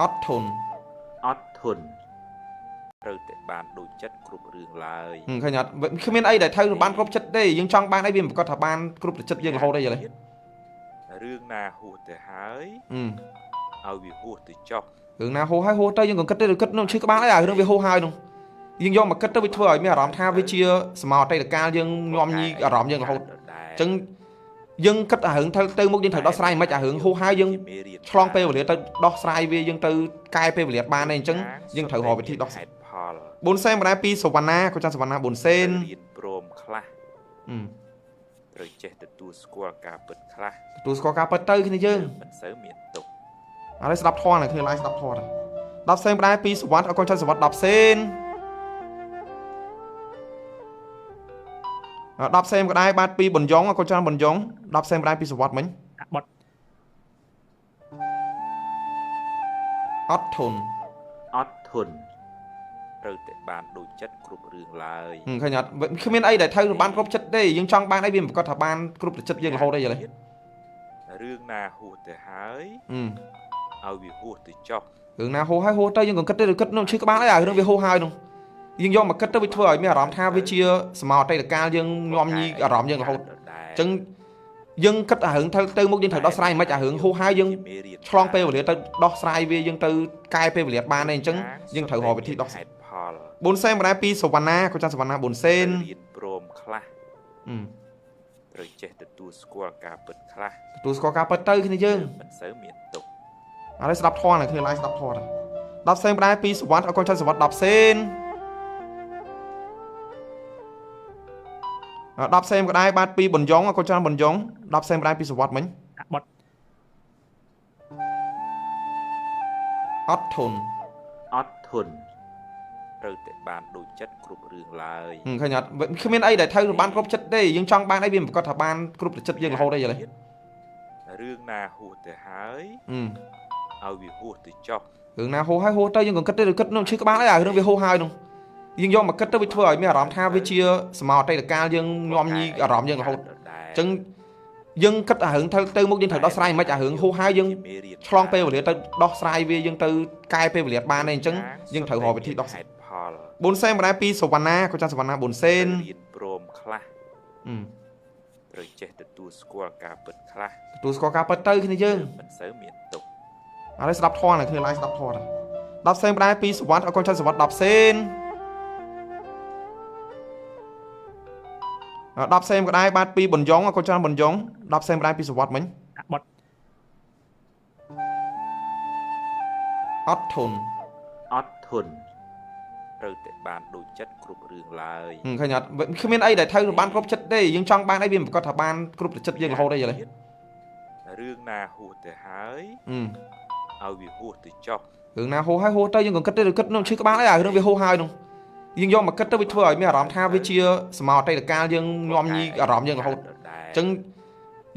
[SPEAKER 1] អត់ធន់
[SPEAKER 2] ត្រូវតែបានដូចចិត្តគ្រប់រឿងឡើយ
[SPEAKER 1] ឃើញអត់គ្មានអីដែលត្រូវបានគ្រប់ចិត្តទេយើងចង់បានអីវាមិនក៏ថាបានគ្រប់ចិត្តយើងរហូតទេយល់ទេ
[SPEAKER 2] រឿងណាហួសទៅហើយ ao vì hùa từ cho
[SPEAKER 1] hướng nào hô hai hô tới nhưng còn cất tới cất nó chứ các bạn ấy à hướng về hô hai đúng nhưng do mà cất tới bị thua mấy rắm tha với chia smart tay là ca nhưng nhom như rắm nhưng là hô chân dân cất hướng tới một dân thời đó sai mấy trả hướng hô hai dân long pe về tới đó sai về dân từ cai pe về ba này chân dân thời họ về thi đó bốn sen mà đã pi Savannah có trang Savannah bốn sen
[SPEAKER 2] rồi chết từ tu square cả bật khla
[SPEAKER 1] tu square cả bật tới khi này chứ
[SPEAKER 2] mình sớm miền tục
[SPEAKER 1] อะไรสลับทอน่ะคืออะไรสลับทอน่ะดับเซนได้ปีสวัสดิ์เอาคนชันสวัสดิ์ดับเซนดับเซนก็ได้บาดปีบนยองเอาคนชันบนยองดับเซนได้ปีสวัสดิ์มั้ยบดอดทน
[SPEAKER 2] rồi để bàn đổi chất group riêng lại
[SPEAKER 1] ឃើញអត់គ្មានអីដែលត្រូវបានគ្រប់ចិត្តទេយើងចង់បានអីវាមិនក៏ថាបានគ្រប់ចិត្តយើងរហូតទេយល់ទេ
[SPEAKER 2] រឿងណាហួសទៅហើយឲ្យវាហួសទៅចុះ
[SPEAKER 1] រឿងណាហូរហើយហូរទៅយើងក៏គិតទៅគិតនោះឈឺក្បាលហើយអារឿងវាហូរហើយនោះយើងយកមកគិតទៅវាធ្វើឲ្យមានអារម្មណ៍ថាវាជាសមោអតីតកាលយើងញោមញីអារម្មណ៍យើងរហូតអញ្ចឹងយើងគិតអារឿងទៅមុខយើងត្រូវដោះស្រាយមិនអារឿងហូរហើយយើងឆ្លងពេលវេលាទៅដោះស្រាយវាយើងទៅកែពេលវេលាបានទេអញ្ចឹងយើងត្រូវរកវិធីដោះស្រាយ4សេនបណ្ដាពីសវណ្ណាក៏ចាំសវណ្ណា4សេន
[SPEAKER 2] ព្រមខ្លះត្រូវចេះទទួលស្គាល់ការពិតខ្លះ
[SPEAKER 1] ទទួលស្គាល់ការពិតទៅគ្នាយើង
[SPEAKER 2] មិនសូវមានទុក
[SPEAKER 1] ឥឡូវស្ដាប់ធម៌នេះគឺឡាយស្ដាប់ធម៌10សេនបណ្ដាពីសវណ្ណអរគុណចាំសវណ្ណ10សេន10សេនក៏ដែរបាទពីប៊ុនយ៉ងអរគុណចាំប៊ុនយ៉ង10សេនបណ្ដាពីសវណ្ណមិញបត់អត់ធន់
[SPEAKER 2] ត្រូវតែបានដូចចិត្តគ្រប់រឿងឡើយ
[SPEAKER 1] ឃើញអត់គ្មានអីដែលត្រូវបានគ្រប់ចិត្តទេយើងចង់បានអីវាមិនប្រកាសថាបានគ្រប់ចិត្តយើងរហូតទេយល់ទេ
[SPEAKER 2] រឿងណាហួសទៅហើយឲ្យវាហួសទៅចុះ
[SPEAKER 1] រឿងណាហូរហើយហូរទៅយើងក៏គិតទៅគិតនោះឈឺក្បាលហើយអារឿងវាហូរហើយនោះយើងយកមកគិតទៅវាធ្វើឲ្យមានអារម្មណ៍ថាវាជាសមោអតីតកាលយើងញោមញីអារម្មណ៍យើងរហូតអញ្ចឹងយើងគិតអារឿងទៅមុខយើងត្រូវដោះស្រាយមិនអារឿងហូរហើយយើងឆ្លងពេលវេលាទៅដោះស្រាយវាយើងទៅកែពេលវេលាបានទេអញ្ចឹងយើងត្រូវរកវិធីដោះស្រាយ4សេនបណ្ដាពីសវណ្ណាក៏ចាំសវណ្ណា4សេន
[SPEAKER 2] ព្រមខ្លះត្រូវចេះទទួលស្គាល់ការពិតខ្លះ
[SPEAKER 1] ទទួលស្គាល់ការពិតទៅគ្នាយើង
[SPEAKER 2] មិនសូវមានទុក
[SPEAKER 1] ឥឡូវស្ដាប់ធម៌នេះគឺឡាយស្ដាប់ធម៌10សេនបណ្ដាពីសវណ្ណអរគុណចាំសវណ្ណ10សេន10សេនក៏ដែរបាទពីប៊ុនយ៉ងអរគុណចាំប៊ុនយ៉ង10សេនបណ្ដាពីសវណ្ណមិញបត់អត់ធន់
[SPEAKER 2] ត្រូវតែបានដូចចិត្តគ្រប់រឿងឡើយ
[SPEAKER 1] ឃើញអត់គ្មានអីដែលត្រូវបានគ្រប់ចិត្តទេយើងចង់បានអីវាមិនប្រកាសថាបានគ្រប់ចិត្តយើងរហូតទេយល់ទេ
[SPEAKER 2] រឿងណាហួសទៅហើយឲ្យវាហួសទៅចុះ
[SPEAKER 1] រឿងណាហូរហើយហូរទៅយើងក៏គិតទៅគិតនោះឈឺក្បាលហើយអារឿងវាហូរហើយនោះយើងយកមកគិតទៅវាធ្វើឲ្យមានអារម្មណ៍ថាវាជាសមោអតីតកាលយើងញោមញីអារម្មណ៍យើងរហូតអញ្ចឹង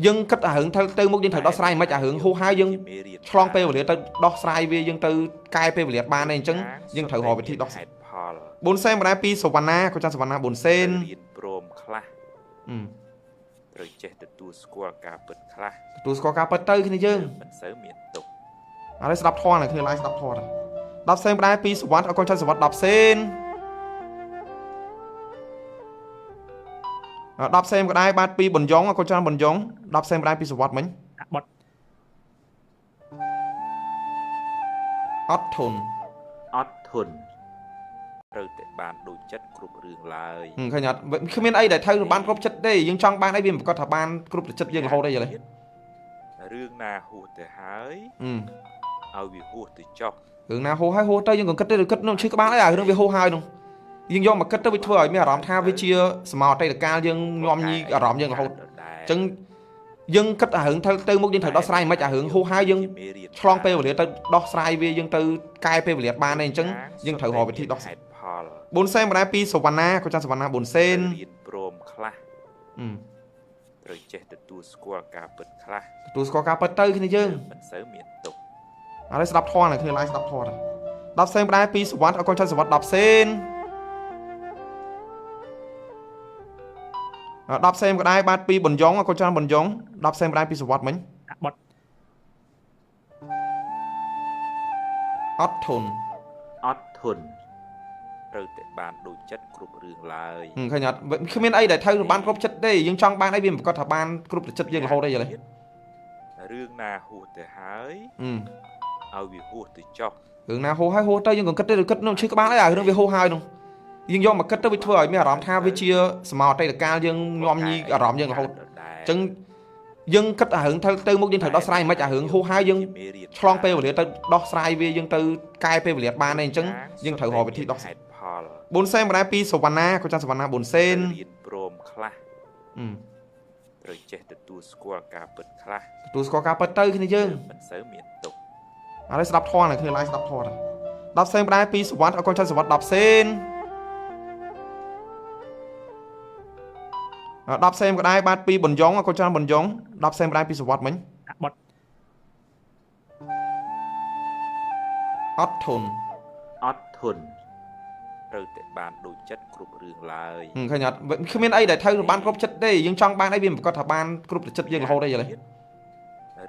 [SPEAKER 1] យើងគិតអារឿងទៅមុខយើងត្រូវដោះស្រាយមិនអារឿងហូរហើយយើងឆ្លងពេលវេលាទៅដោះស្រាយវាយើងទៅកែពេលវេលាបានទេអញ្ចឹងយើងត្រូវរកវិធីដោះស្រាយ4សេនបណ្ដាពីសវណ្ណាក៏ចាំសវណ្ណា4សេន
[SPEAKER 2] ព្រមខ្លះត្រូវចេះទទួលស្គាល់ការពិតខ្លះ
[SPEAKER 1] ទទួលស្គាល់ការពិតទៅគ្នាយើង
[SPEAKER 2] មិនសូវមានទុក
[SPEAKER 1] ឥឡូវស្ដាប់ធម៌នេះគឺឡាយស្ដាប់ធម៌10សេនបណ្ដាពីសវណ្ណអរគុណចាំសវណ្ណ10សេន10សេនក៏ដែរបាទពីប៊ុនយ៉ងអរគុណចាំប៊ុនយ៉ង10សេនបណ្ដាពីសវណ្ណមិញបត់អត់ធន់
[SPEAKER 2] ត្រូវតែបានដូចចិត្តគ្រប់រឿងឡើយ
[SPEAKER 1] ឃើញអត់គ្មានអីដែលត្រូវបានគ្រប់ចិត្តទេយើងចង់បានអីវាមិនប្រកាសថាបានគ្រប់ចិត្តយើងរហូតទេយល់ទេ
[SPEAKER 2] រឿងណាហួសទៅហើយឲ្យវាហួសទៅចុះ
[SPEAKER 1] រឿងណាហូរហើយហូរទៅយើងក៏គិតទៅគិតនោះឈឺក្បាលហើយអារឿងវាហូរហើយនោះយើងយកមកគិតទៅវាធ្វើឲ្យមានអារម្មណ៍ថាវាជាសមោអតីតកាលយើងញោមញីអារម្មណ៍យើងរហូតអញ្ចឹងយើងគិតអារឿងទៅមុខយើងត្រូវដោះស្រាយមិនអារឿងហូរហើយយើងឆ្លងពេលវេលាទៅដោះស្រាយវាយើងទៅកែពេលវេលាបានទេអញ្ចឹងយើងត្រូវរកវិធីដោះស្រាយ4សេនបណ្ដាពីសវណ្ណាក៏ចាំសវណ្ណា4សេន
[SPEAKER 2] ព្រមខ្លះត្រូវចេះទទួលស្គាល់ការពិតខ្លះ
[SPEAKER 1] ទទួលស្គាល់ការពិតទៅគ្នាយើង
[SPEAKER 2] មិនសូវមានទុក
[SPEAKER 1] ឥឡូវស្ដាប់ធម៌នេះគឺឡាយស្ដាប់ធម៌10សេនបណ្ដាពីសវណ្ណអរគុណចាំសវណ្ណ10សេន10សេនក៏ដែរបាទពីប៊ុនយ៉ងអរគុណចាំប៊ុនយ៉ង10សេនបណ្ដាពីសវណ្ណមិញបត់អត់ធន់
[SPEAKER 2] ត្រូវតែបានដូចចិត្តគ្រប់រឿងឡើយ
[SPEAKER 1] ឃើញអត់គ្មានអីដែលត្រូវបានគ្រប់ចិត្តទេយើងចង់បានអីវាមិនប្រកាសថាបានគ្រប់ចិត្តយើងរហូតទេយល់ទេ
[SPEAKER 2] រឿងណាហួសទៅហើយ vì hùa từ chọc
[SPEAKER 1] hướng nào hô hay hô tới nhưng còn cất tới được cất nó chưa có bán đấy à hướng về hô hai đâu nhưng do mà cất tới bị thua mới làm tha với chia small tay là cao nhưng nhom như làm nhưng là hô chân dân cất à hướng tới một dân thật đó sai mấy à hướng hô hai dân long pe về tới đó sai về dân từ cai pe về ba này chân dân thử hỏi về thì đó bốn sen mà pi Savannah có trang Savannah bốn sen
[SPEAKER 2] rồi chết từ score cả bật khla
[SPEAKER 1] tu score cả bật tới khi này chứ
[SPEAKER 2] mình sớm miền tục
[SPEAKER 1] đây đập thon nàyคือ ไลฟ์ đập thon ดับเซนไปได้ปีสวัสดิ์เอาคนใช้สวัสดิ์ดับเซนดับเซนก็ได้บ้านปีบนยองเอาคนใช้บนยองดับเซนไปได้ปีสวัสดิ์มั้ยออดทน
[SPEAKER 2] rồi tại bàn đồ chất group rừng lại
[SPEAKER 1] ឃើញអត់គ្មានអីដែលត្រូវបានគ្រប់ចិត្តទេយើងចង់បានអីវាមិនគាត់ថាបានគ្រប់ចិត្តយើងរហូតទេយល់ទេ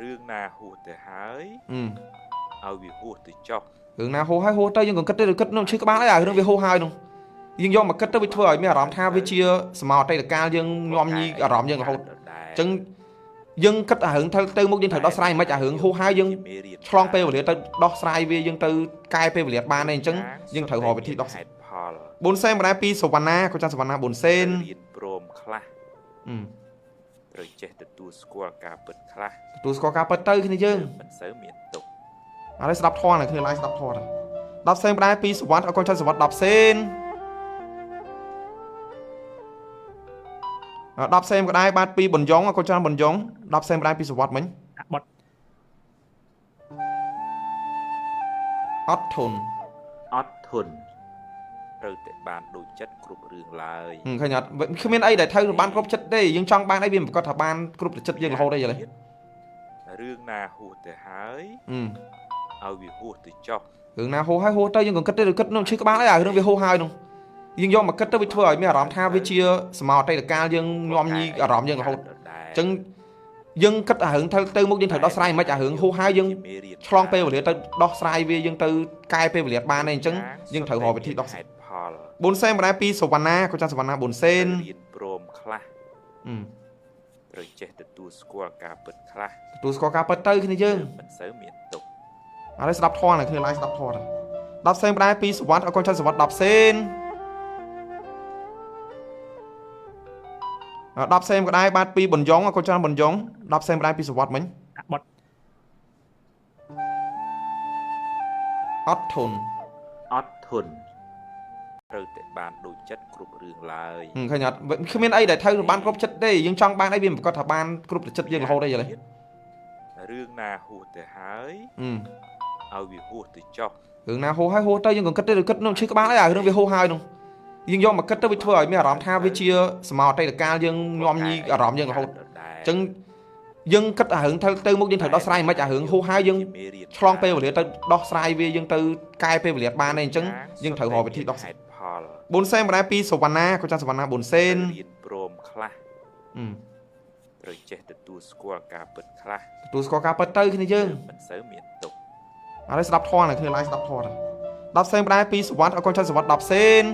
[SPEAKER 2] រឿងណាហួសទៅហើយឲ្យវាហួសទៅចុះ
[SPEAKER 1] រឿងណាហូរហើយហូរទៅយើងក៏គិតទៅគិតនឹងឈឺក្បាលហើយអារឿងវាហូរហើយនោះយើងយកមកគិតទៅវាធ្វើឲ្យមានអារម្មណ៍ថាវាជាសមអតីតកាលយើងញោមញីអារម្មណ៍យើងរហូតអញ្ចឹងយើងគិតអារឿងទៅមុខយើងត្រូវដោះស្រាយមិនអារឿងហូរហើយយើងឆ្លងពេលវេលាទៅដោះស្រាយវាយើងទៅកែពេលវេលាបានទេអញ្ចឹងយើងត្រូវរកវិធីដោះ4សេនបណ្ដាពីសវណ្ណាក៏ចាំសវណ្ណា4សេន
[SPEAKER 2] រៀនព្រមខ្លះត្រូវចេះទទួលស្គាល់ការពិតខ្លះ
[SPEAKER 1] ទទួលស្គាល់ការពិតទៅគ្នាយើង
[SPEAKER 2] មិនសូវមានទុក
[SPEAKER 1] ឥឡូវស្ដាប់ធម៌nàyคือ live ស្ដាប់ធម៌10សេនបណ្ដាពីសវណ្ណអកូនចៅសវណ្ណ10សេន10សេនក៏ได้បានពីបញ្ញងអកូនចៅបញ្ញង10សេនបណ្ដាពីសវណ្ណមិញអត់ធន់
[SPEAKER 2] ត្រូវតែបានដូចចិត្តគ្រប់រឿងឡើយ
[SPEAKER 1] ឃើញអត់គ្មានអីដែលត្រូវបានគ្រប់ចិត្តទេយើងចង់បានអីវាមិនគាត់ថាបានគ្រប់ចិត្តយើងរហូតទេយល់ទេ
[SPEAKER 2] រឿងណាហួសទៅហើយឲ្យវាហួសទៅចុះ
[SPEAKER 1] រឿងណាហូរហើយហូរទៅយើងក៏គិតទៅគិតនឹងឈឺក្បាលហើយអារឿងវាហូរហើយនោះយើងយកមកគិតទៅវាធ្វើឲ្យមានអារម្មណ៍ថាវាជាសមអតីតកាលយើងញោមញីអារម្មណ៍យើងរហូតអញ្ចឹងយើងគិតអារឿងទៅមុខយើងត្រូវដោះស្រាយមិនអារឿងហូរហើយយើងឆ្លងពេលវេលាទៅដោះស្រាយវាយើងទៅកែពេលវេលាបានទេអញ្ចឹងយើងត្រូវរកវិធីដោះ4សេនបណ្ដាពីសវណ្ណាក៏ចាំសវណ្ណា4សេន
[SPEAKER 2] រៀនព្រមខ្លះត្រូវចេះទទួលស្គាល់ការពិតខ្លះ
[SPEAKER 1] ទទួលស្គាល់ការពិតទៅគ្នាយើង
[SPEAKER 2] មិនសូវមានទុក
[SPEAKER 1] ឥឡូវស្ដាប់ធម៌nàyคือ live ស្ដាប់ធម៌10សេនបណ្ដាពីសវណ្ណអកូនចៅសវណ្ណ10សេន10សេនក៏ได้បានពីបញ្ញងអកូនចៅបញ្ញង10សេនបណ្ដាពីសវណ្ណមិញអត់ធន់
[SPEAKER 2] ត្រូវតែបានដូចចិត្តគ្រប់រឿងឡើយ
[SPEAKER 1] ឃើញអត់គ្មានអីដែលត្រូវបានគ្រប់ចិត្តទេយើងចង់បានអីវាមិនគាត់ថាបានគ្រប់ចិត្តយើងរហូតទេយល់ទេ
[SPEAKER 2] រឿងណាហួសទៅហើយឲ្យវាហួសទៅចុះ
[SPEAKER 1] រឿងណាហូរហើយហូរទៅយើងក៏គិតទៅគិតនឹងឈឺក្បាលហើយអារឿងវាហូរហើយនោះយើងយកមកគិតទៅវាធ្វើឲ្យមានអារម្មណ៍ថាវាជាសមអតីតកាលយើងញោមញីអារម្មណ៍យើងរហូតអញ្ចឹងយើងគិតអារឿងទៅមុខយើងត្រូវដោះស្រាយមិនអារឿងហូរហើយយើងឆ្លងពេលវេលាទៅដោះស្រាយវាយើងទៅកែពេលវេលាបានទេអញ្ចឹងយើងត្រូវរកវិធីដោះ4សេនបណ្ដាពីសវណ្ណាក៏ចាំសវណ្ណា4សេន
[SPEAKER 2] រៀនព្រមខ្លះត្រូវចេះទទួលស្គាល់ការពិតខ្លះ
[SPEAKER 1] ទទួលស្គាល់ការពិតទៅគ្នាយើង
[SPEAKER 2] មិនសូវមានទុក
[SPEAKER 1] ឥឡូវស្ដាប់ធម៌nàyคือ live ស្ដាប់ធម៌10សេនបណ្ដាពីសវណ្ណអកូនចៅសវណ្ណ10សេន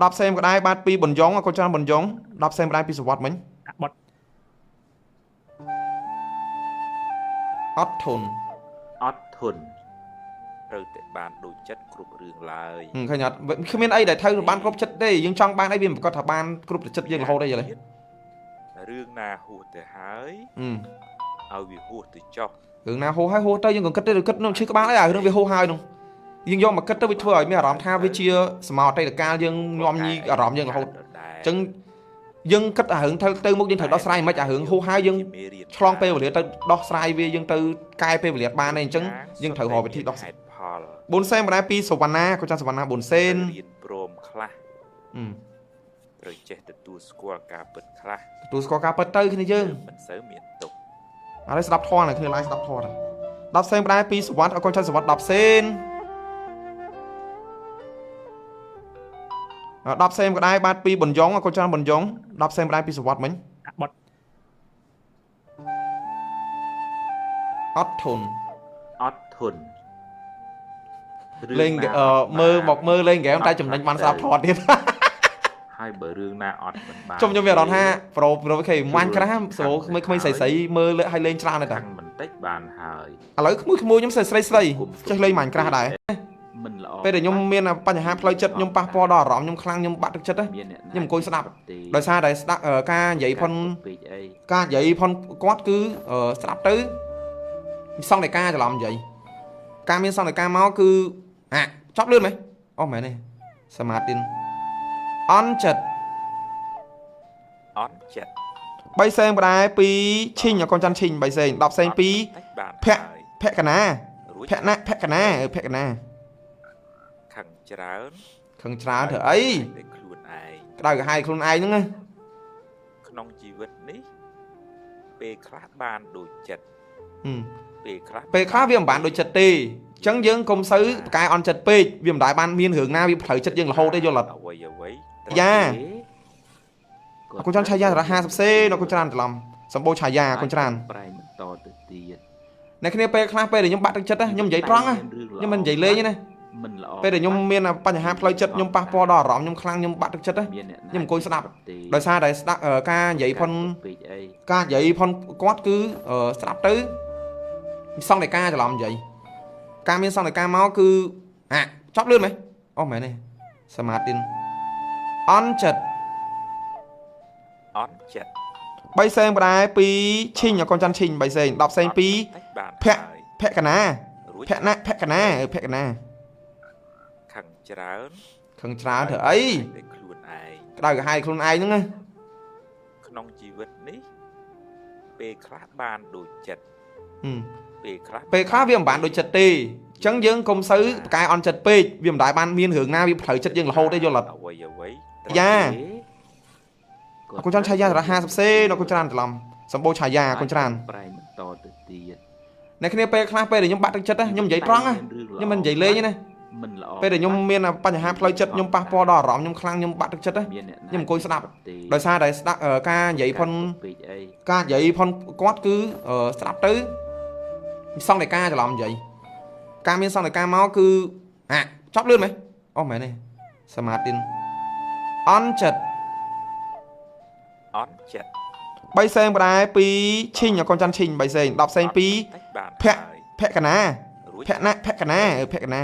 [SPEAKER 1] 10សេនក៏ได้បានពីបញ្ញងអកូនចៅបញ្ញង10សេនបណ្ដាពីសវណ្ណមិញអត់ធន់
[SPEAKER 2] ត្រូវតែបានដូចចិត្តគ្រប់រឿងឡើយ
[SPEAKER 1] ឃើញអត់គ្មានអីដែលត្រូវបានគ្រប់ចិត្តទេយើងចង់បានអីវាមិនគាត់ថាបានគ្រប់ចិត្តយើងរហូតទេយល់ទេ
[SPEAKER 2] រឿងណាហួសទៅហើយឲ្យវាហួសទៅចុះ
[SPEAKER 1] រឿងណាហូរហើយហូរទៅយើងក៏គិតទៅគិតនឹងឈឺក្បាលហើយអារឿងវាហូរហើយនោះយើងយកមកគិតទៅវាធ្វើឲ្យមានអារម្មណ៍ថាវាជាសមអតីតកាលយើងញោមញីអារម្មណ៍យើងរហូតអញ្ចឹងយើងគិតអារឿងទៅមុខយើងត្រូវដោះស្រាយមិនអារឿងហូរហើយយើងឆ្លងពេលវេលាទៅដោះស្រាយវាយើងទៅកែពេលវេលាបានទេអញ្ចឹងយើងត្រូវរកវិធីដោះ4សេនបណ្ដាពីសវណ្ណាក៏ចាំសវណ្ណា4សេន
[SPEAKER 2] រៀនព្រមខ្លះត្រូវចេះទទួលស្គាល់ការពិតខ្លះ
[SPEAKER 1] ទទួលស្គាល់ការពិតទៅគ្នាយើង
[SPEAKER 2] មិនសូវមានទុក
[SPEAKER 1] ឥឡូវស្ដាប់ធម៌nàyคือ live ស្ដាប់ធម៌10សេនបណ្ដាពីសវណ្ណអកូនចៅសវណ្ណ10សេន10សេនក៏ได้បានពីបញ្ញងអកូនចៅបញ្ញង10សេនបណ្ដាពីសវណ្ណមិញអត់ធន់លេងមើលមកមើលលេងហ្គេមតែចំណេញបានស្ដាប់ធម៌ទៀត
[SPEAKER 3] hai bờ rương na ọt mình bàn
[SPEAKER 1] trong việc đó ha pro cái Minecraft số mấy sấy mơ lệ hay lên trang này ta
[SPEAKER 3] thằng mình tách bàn hời
[SPEAKER 1] lấy mua nhóm sấy chơi lên Minecraft này
[SPEAKER 3] mình lọ
[SPEAKER 1] bây giờ nhóm miền làปัญหาផ្លូវចិត្តខ្ញុំប៉ះពាល់ដល់អារម្មណ៍ខ្ញុំខ្លាំងខ្ញុំបាក់ទឹកចិត្តខ្ញុំអង្គុយស្ដាប់ដោយសារតែស្ដាប់ការនិយាយផុនការនិយាយផុនគាត់គឺស្ដាប់ទៅសង្កេតការច្រឡំនិយាយការមានសង្កេតការមកគឺចប់លឿនមែនអូមែនទេសមាធិអន់ចិត្ត3សេងបដែរ2ឈិញកូនច័ន្ទឈិញ3សេង10សេង2ភកណាភកណា
[SPEAKER 2] ខឹងច្រើន
[SPEAKER 1] ធ្វើអី
[SPEAKER 2] ខ្លួនឯង
[SPEAKER 1] ក្តៅក្រហាយខ្លួនឯងហ្នឹង
[SPEAKER 2] ក្នុងជីវិតនេះពេលខ្លះបានដូចចិត្តពេលខ្លះ
[SPEAKER 1] វាមិនបានដូចចិត្តទេអញ្ចឹងយើងកុំសូវប្រកែអន់ចិត្តពេកវាមិនដែលបានមានរឿងណាវាផ្លូវចិត្តយើងរហូតទេយល់អត់
[SPEAKER 2] អ្វី
[SPEAKER 1] យ៉ាអរគុណច្រើនឆាយារហ័ស50សេអរគុណច្រើនច្រឡំសម្បូរឆាយាអរគុណច្រើន
[SPEAKER 3] ប្រែបន្តទៅទៀត
[SPEAKER 1] អ្នកគ្នាពេលខ្លះពេលដែលខ្ញុំបាក់ទឹកចិត្តខ្ញុំនិយាយត្រង់ខ្ញុំមិននិយាយលេងទេណា
[SPEAKER 3] mình lọ
[SPEAKER 1] ពេលដែលខ្ញុំមានបញ្ហាផ្លូវចិត្តខ្ញុំប៉ះពាល់ដល់អារម្មណ៍ខ្ញុំខ្លាំងខ្ញុំបាក់ទឹកចិត្តខ្ញុំអង្គុយស្ដាប់ដោយសារតែស្ដាប់ការនិយាយផុនគាត់គឺស្ដាប់ទៅសង្កេតការច្រឡំនិយាយការមានសង្កេតការមកគឺចប់លឿនមែនអូមែនទេសមាធិអន់ចិត្ត3សេងបដែរ2ឈិញកូនច័ន្ទឈិញ3សេង10សេង2ភកណាភកណា
[SPEAKER 2] ខឹងច្រើន
[SPEAKER 1] ធ្វើអី
[SPEAKER 2] ខ្លួនឯង
[SPEAKER 1] ក្តៅក្រហាយខ្លួនឯងហ្នឹង
[SPEAKER 2] ក្នុងជីវិតនេះពេលខ្លះបានដូចចិត្តពេលខ្លះ
[SPEAKER 1] វាមិនបានដូចចិត្តទេអញ្ចឹងយើងកុំសូវប្រកែអន់ចិត្តពេកវាមិនដែលបានមានរឿងណាវាផ្លូវចិត្តយើងរហូតទេយល់អត់
[SPEAKER 2] អ្វី
[SPEAKER 1] យ៉ាអរគុណច្រើនឆាយារហ័ស50សេអរគុណច្រើនច្រឡំសម្បូរឆាយាអរគុណច្រើន
[SPEAKER 3] ប្រែបន្តទៅទៀត
[SPEAKER 1] អ្នកគ្នាពេលខ្លះពេលដែលខ្ញុំបាក់ទឹកចិត្តខ្ញុំនិយាយត្រង់ខ្ញុំមិននិយាយលេងទេណា
[SPEAKER 3] mình lọ
[SPEAKER 1] ពេលដែលខ្ញុំមានបញ្ហាផ្លូវចិត្តខ្ញុំប៉ះពាល់ដល់អារម្មណ៍ខ្ញុំខ្លាំងខ្ញុំបាក់ទឹកចិត្តខ្ញុំអង្គុយស្ដាប់ដោយសារតែស្ដាប់ការនិយាយផុនគាត់គឺស្ដាប់ទៅសង្កេតការច្រឡំនិយាយការមានសង្កេតការមកគឺចប់លឿនមែនអូមែនទេសមាធិអន់ចិត្ត3សេងបដែរ2ឈិញកូនច័ន្ទឈិញ3សេង10សេង2ភកណាភកណា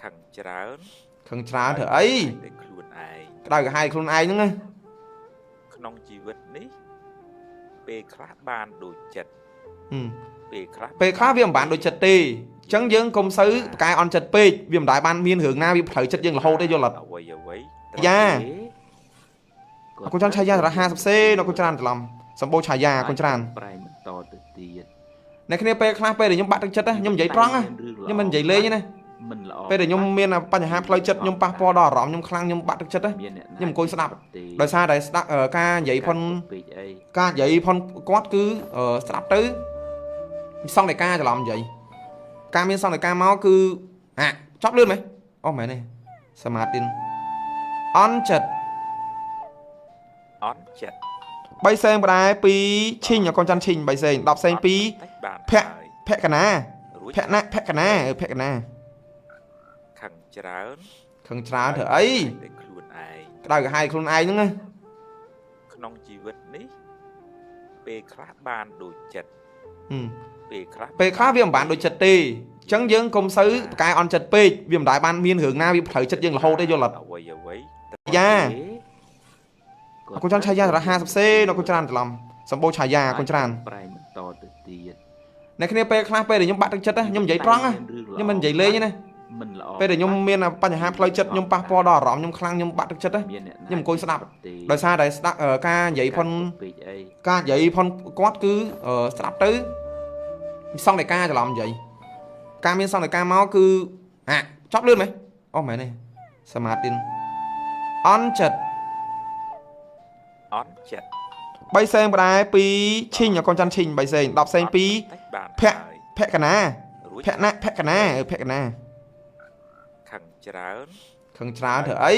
[SPEAKER 2] ខឹងច្រើន
[SPEAKER 1] ធ្វើអី
[SPEAKER 2] ខ្លួនឯង
[SPEAKER 1] ក្តៅក្រហាយខ្លួនឯងហ្នឹង
[SPEAKER 2] ក្នុងជីវិតនេះពេលខ្លះបានដូចចិត្តពេលខ្លះ
[SPEAKER 1] វាមិនបានដូចចិត្តទេអញ្ចឹងយើងកុំសូវប្រកែអន់ចិត្តពេកវាមិនដែលបានមានរឿងណាវាផ្លូវចិត្តយើងរហូតទេយល់អត់
[SPEAKER 2] អ្វី
[SPEAKER 1] យ៉ាអរគុណច្រើនឆាយារហ័ស50សេអរគុណច្រើនច្រឡំសម្បូរឆាយាអរគុណច្រើន
[SPEAKER 3] ប្រែបន្តទៅទៀត
[SPEAKER 1] អ្នកគ្នាពេលខ្លះពេលដែលខ្ញុំបាក់ទឹកចិត្តខ្ញុំនិយាយត្រង់ខ្ញុំមិននិយាយលេងទេណា
[SPEAKER 3] mình lọ
[SPEAKER 1] ពេលដែលខ្ញុំមានបញ្ហាផ្លូវចិត្តខ្ញុំប៉ះពាល់ដល់អារម្មណ៍ខ្ញុំខ្លាំងខ្ញុំបាក់ទឹកចិត្តខ្ញុំអង្គុយស្ដាប់ដោយសារតែស្ដាប់ការនិយាយផុនគាត់គឺស្ដាប់ទៅសង្កេតការច្រឡំនិយាយការមានសង្កេតការមកគឺចប់លឿនមែនអូមែនទេសមាធិអន់ចិត្ត3សេងបដែរ2ឈិញកូនច័ន្ទឈិញ3សេង10សេង2ភកណាភកណា
[SPEAKER 2] ខឹងច្រើន
[SPEAKER 1] ធ្វើអី
[SPEAKER 2] ខ្លួនឯង
[SPEAKER 1] ក្តៅក្រហាយខ្លួនឯងហ្នឹង
[SPEAKER 2] ក្នុងជីវិតនេះពេលខ្លះបានដូចចិត្តពេលខ្លះ
[SPEAKER 1] វាមិនបានដូចចិត្តទេអញ្ចឹងយើងកុំសូវប្រកែអន់ចិត្តពេកវាមិនដែលបានមានរឿងណាវាផ្លូវចិត្តយើងរហូតទេយល់អត់
[SPEAKER 2] អ្វី
[SPEAKER 1] យ៉ាអរគុណច្រើនឆាយារហ័ស50សេអរគុណច្រើនច្រឡំសម្បូរឆាយាអរគុណច្រើន
[SPEAKER 3] ប្រែបន្តទៅទៀត
[SPEAKER 1] អ្នកគ្នាពេលខ្លះពេលដែលខ្ញុំបាក់ទឹកចិត្តខ្ញុំនិយាយត្រង់ខ្ញុំមិននិយាយលេងទេណា
[SPEAKER 3] mình lọ
[SPEAKER 1] ពេលដែលខ្ញុំមានបញ្ហាផ្លូវចិត្តខ្ញុំប៉ះពាល់ដល់អារម្មណ៍ខ្ញុំខ្លាំងខ្ញុំបាក់ទឹកចិត្តខ្ញុំអង្គុយស្ដាប់ដោយសារតែស្ដាប់ការនិយាយផុនគាត់គឺស្ដាប់ទៅសង្កេតការច្រឡំនិយាយការមានសង្កេតការមកគឺចប់លឿនមែនអូមែនទេសមាធិអន់ចិត្ត3សេងបដែរ2ឈិញកូនច័ន្ទឈិញ3សេង10សេង2ភកណាភកណា
[SPEAKER 2] ខឹងច្រើន
[SPEAKER 1] ធ្វើអី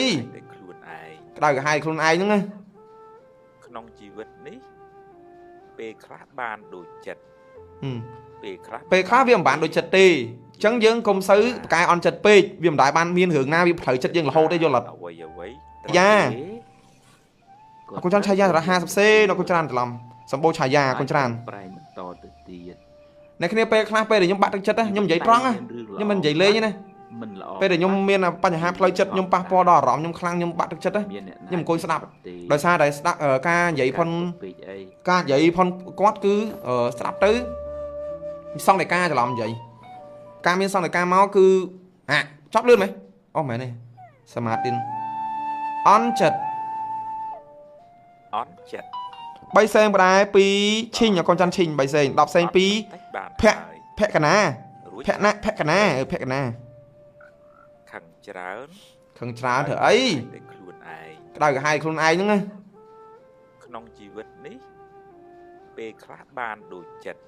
[SPEAKER 2] ខ្លួនឯង
[SPEAKER 1] ក្តៅក្រហាយខ្លួនឯងហ្នឹង
[SPEAKER 2] ក្នុងជីវិតនេះពេលខ្លះបានដូចចិត្តពេលខ្លះ
[SPEAKER 1] វាមិនបានដូចចិត្តទេអញ្ចឹងយើងកុំសូវប្រកែអន់ចិត្តពេកវាមិនដែលបានមានរឿងណាវាផ្លូវចិត្តយើងរហូតទេយល់អត់
[SPEAKER 2] អ្វី
[SPEAKER 1] យ៉ាអរគុណច្រើនឆាយារហ័ស50សេអរគុណច្រើនច្រឡំសម្បូរឆាយាអរគុណច្រើន
[SPEAKER 3] ប្រែបន្តទៅទៀត
[SPEAKER 1] អ្នកគ្នាពេលខ្លះពេលដែលខ្ញុំបាក់ទឹកចិត្តខ្ញុំនិយាយត្រង់ខ្ញុំមិននិយាយលេងទេណា
[SPEAKER 3] មិនល្អ
[SPEAKER 1] ពេលដែលខ្ញុំមានបញ្ហាផ្លូវចិត្តខ្ញុំប៉ះពាល់ដល់អារម្មណ៍ខ្ញុំខ្លាំងខ្ញុំបាក់ទឹកចិត្តខ្ញុំអង្គុយស្ដាប់ដោយសារតែស្ដាប់ការនិយាយផុន
[SPEAKER 3] ពេកអី
[SPEAKER 1] ការនិយាយផុនគាត់គឺស្ដាប់ទៅសង្កេតការច្រឡំនិយាយការមានសង្កេតការមកគឺចប់លឿនមែនអូមែនទេសមាធិអន់ចិត្ត
[SPEAKER 2] អន់ចិត្ត
[SPEAKER 1] 3សេងបដែរ2ឈីងអកូនច័ន្ទឈីង3សេង10សេង2
[SPEAKER 2] បាន
[SPEAKER 1] ភក្កណាភក្កណាភក្កណា
[SPEAKER 2] ខឹងច្រើន
[SPEAKER 1] ខឹងច្រើនធ្វើអី
[SPEAKER 2] តែខ្លួនឯង
[SPEAKER 1] ក្តៅក្រហាយខ្លួនឯងហ្នឹងណា
[SPEAKER 2] ក្នុងជីវិតនេះពេលខ្លះបានដូចចិត្ត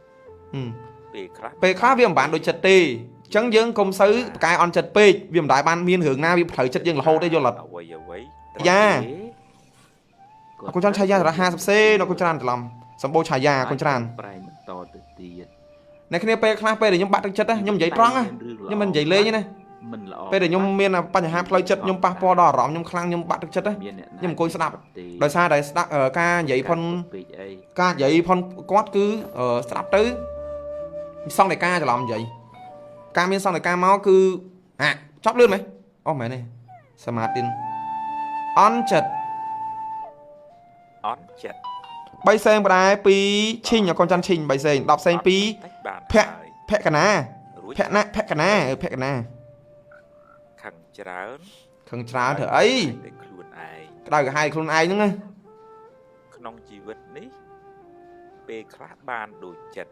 [SPEAKER 2] ពេលខ្លះ
[SPEAKER 1] ពេលខ្លះវាមិនបានដូចចិត្តទេអញ្ចឹងយើងកុំសូវប្រកែអន់ចិត្តពេកវាមិនដែលបានមានរឿងណាវាផ្លូវចិត្តយើងរហូតទេយល់អត់
[SPEAKER 2] អ្វីអ្វី
[SPEAKER 1] យ៉ាអរគុណច្រើនឆាយារហ័ស50សេអរគុណច្រើនច្រឡំសម្បូរឆាយាអរគុណច្រើន
[SPEAKER 3] ប្រែបន្តទៅទៀត
[SPEAKER 1] អ្នកគ្នាពេលខ្លះពេលដែលខ្ញុំបាក់ទឹកចិត្តខ្ញុំនិយាយត្រង់ខ្ញុំមិននិយាយលេងទេណា
[SPEAKER 3] មិនល្អ
[SPEAKER 1] ពេលដែលខ្ញុំមានបញ្ហាផ្លូវចិត្តខ្ញុំប៉ះពាល់ដល់អារម្មណ៍ខ្ញុំខ្លាំងខ្ញុំបាក់ទឹកចិត្តខ្ញុំអង្គុយស្ដាប់ដោយសារតែស្ដាប់ការនិយាយផុន
[SPEAKER 3] ពេកអី
[SPEAKER 1] ការនិយាយផុនគាត់គឺស្ដាប់ទៅសង្កេតការច្រឡំនិយាយការមានសង្កេតការមកគឺចប់លឿនមែនអូមែនទេសមាធិអន់ចិត្ត
[SPEAKER 2] អន់ចិត្ត
[SPEAKER 1] 3សេងបដែរ2ឈីងអកូនច័ន្ទឈីង3សេង10សេង2
[SPEAKER 2] បាន
[SPEAKER 1] ភក្កណាភក្កណាភក្កណា
[SPEAKER 2] ខឹងច្រើន
[SPEAKER 1] ខឹងច្រើនធ្វើអី
[SPEAKER 2] តែខ្លួនឯង
[SPEAKER 1] ក្តៅក្រហាយខ្លួនឯងហ្នឹងណា
[SPEAKER 2] ក្នុងជីវិតនេះពេលខ្លះបានដូចចិត្ត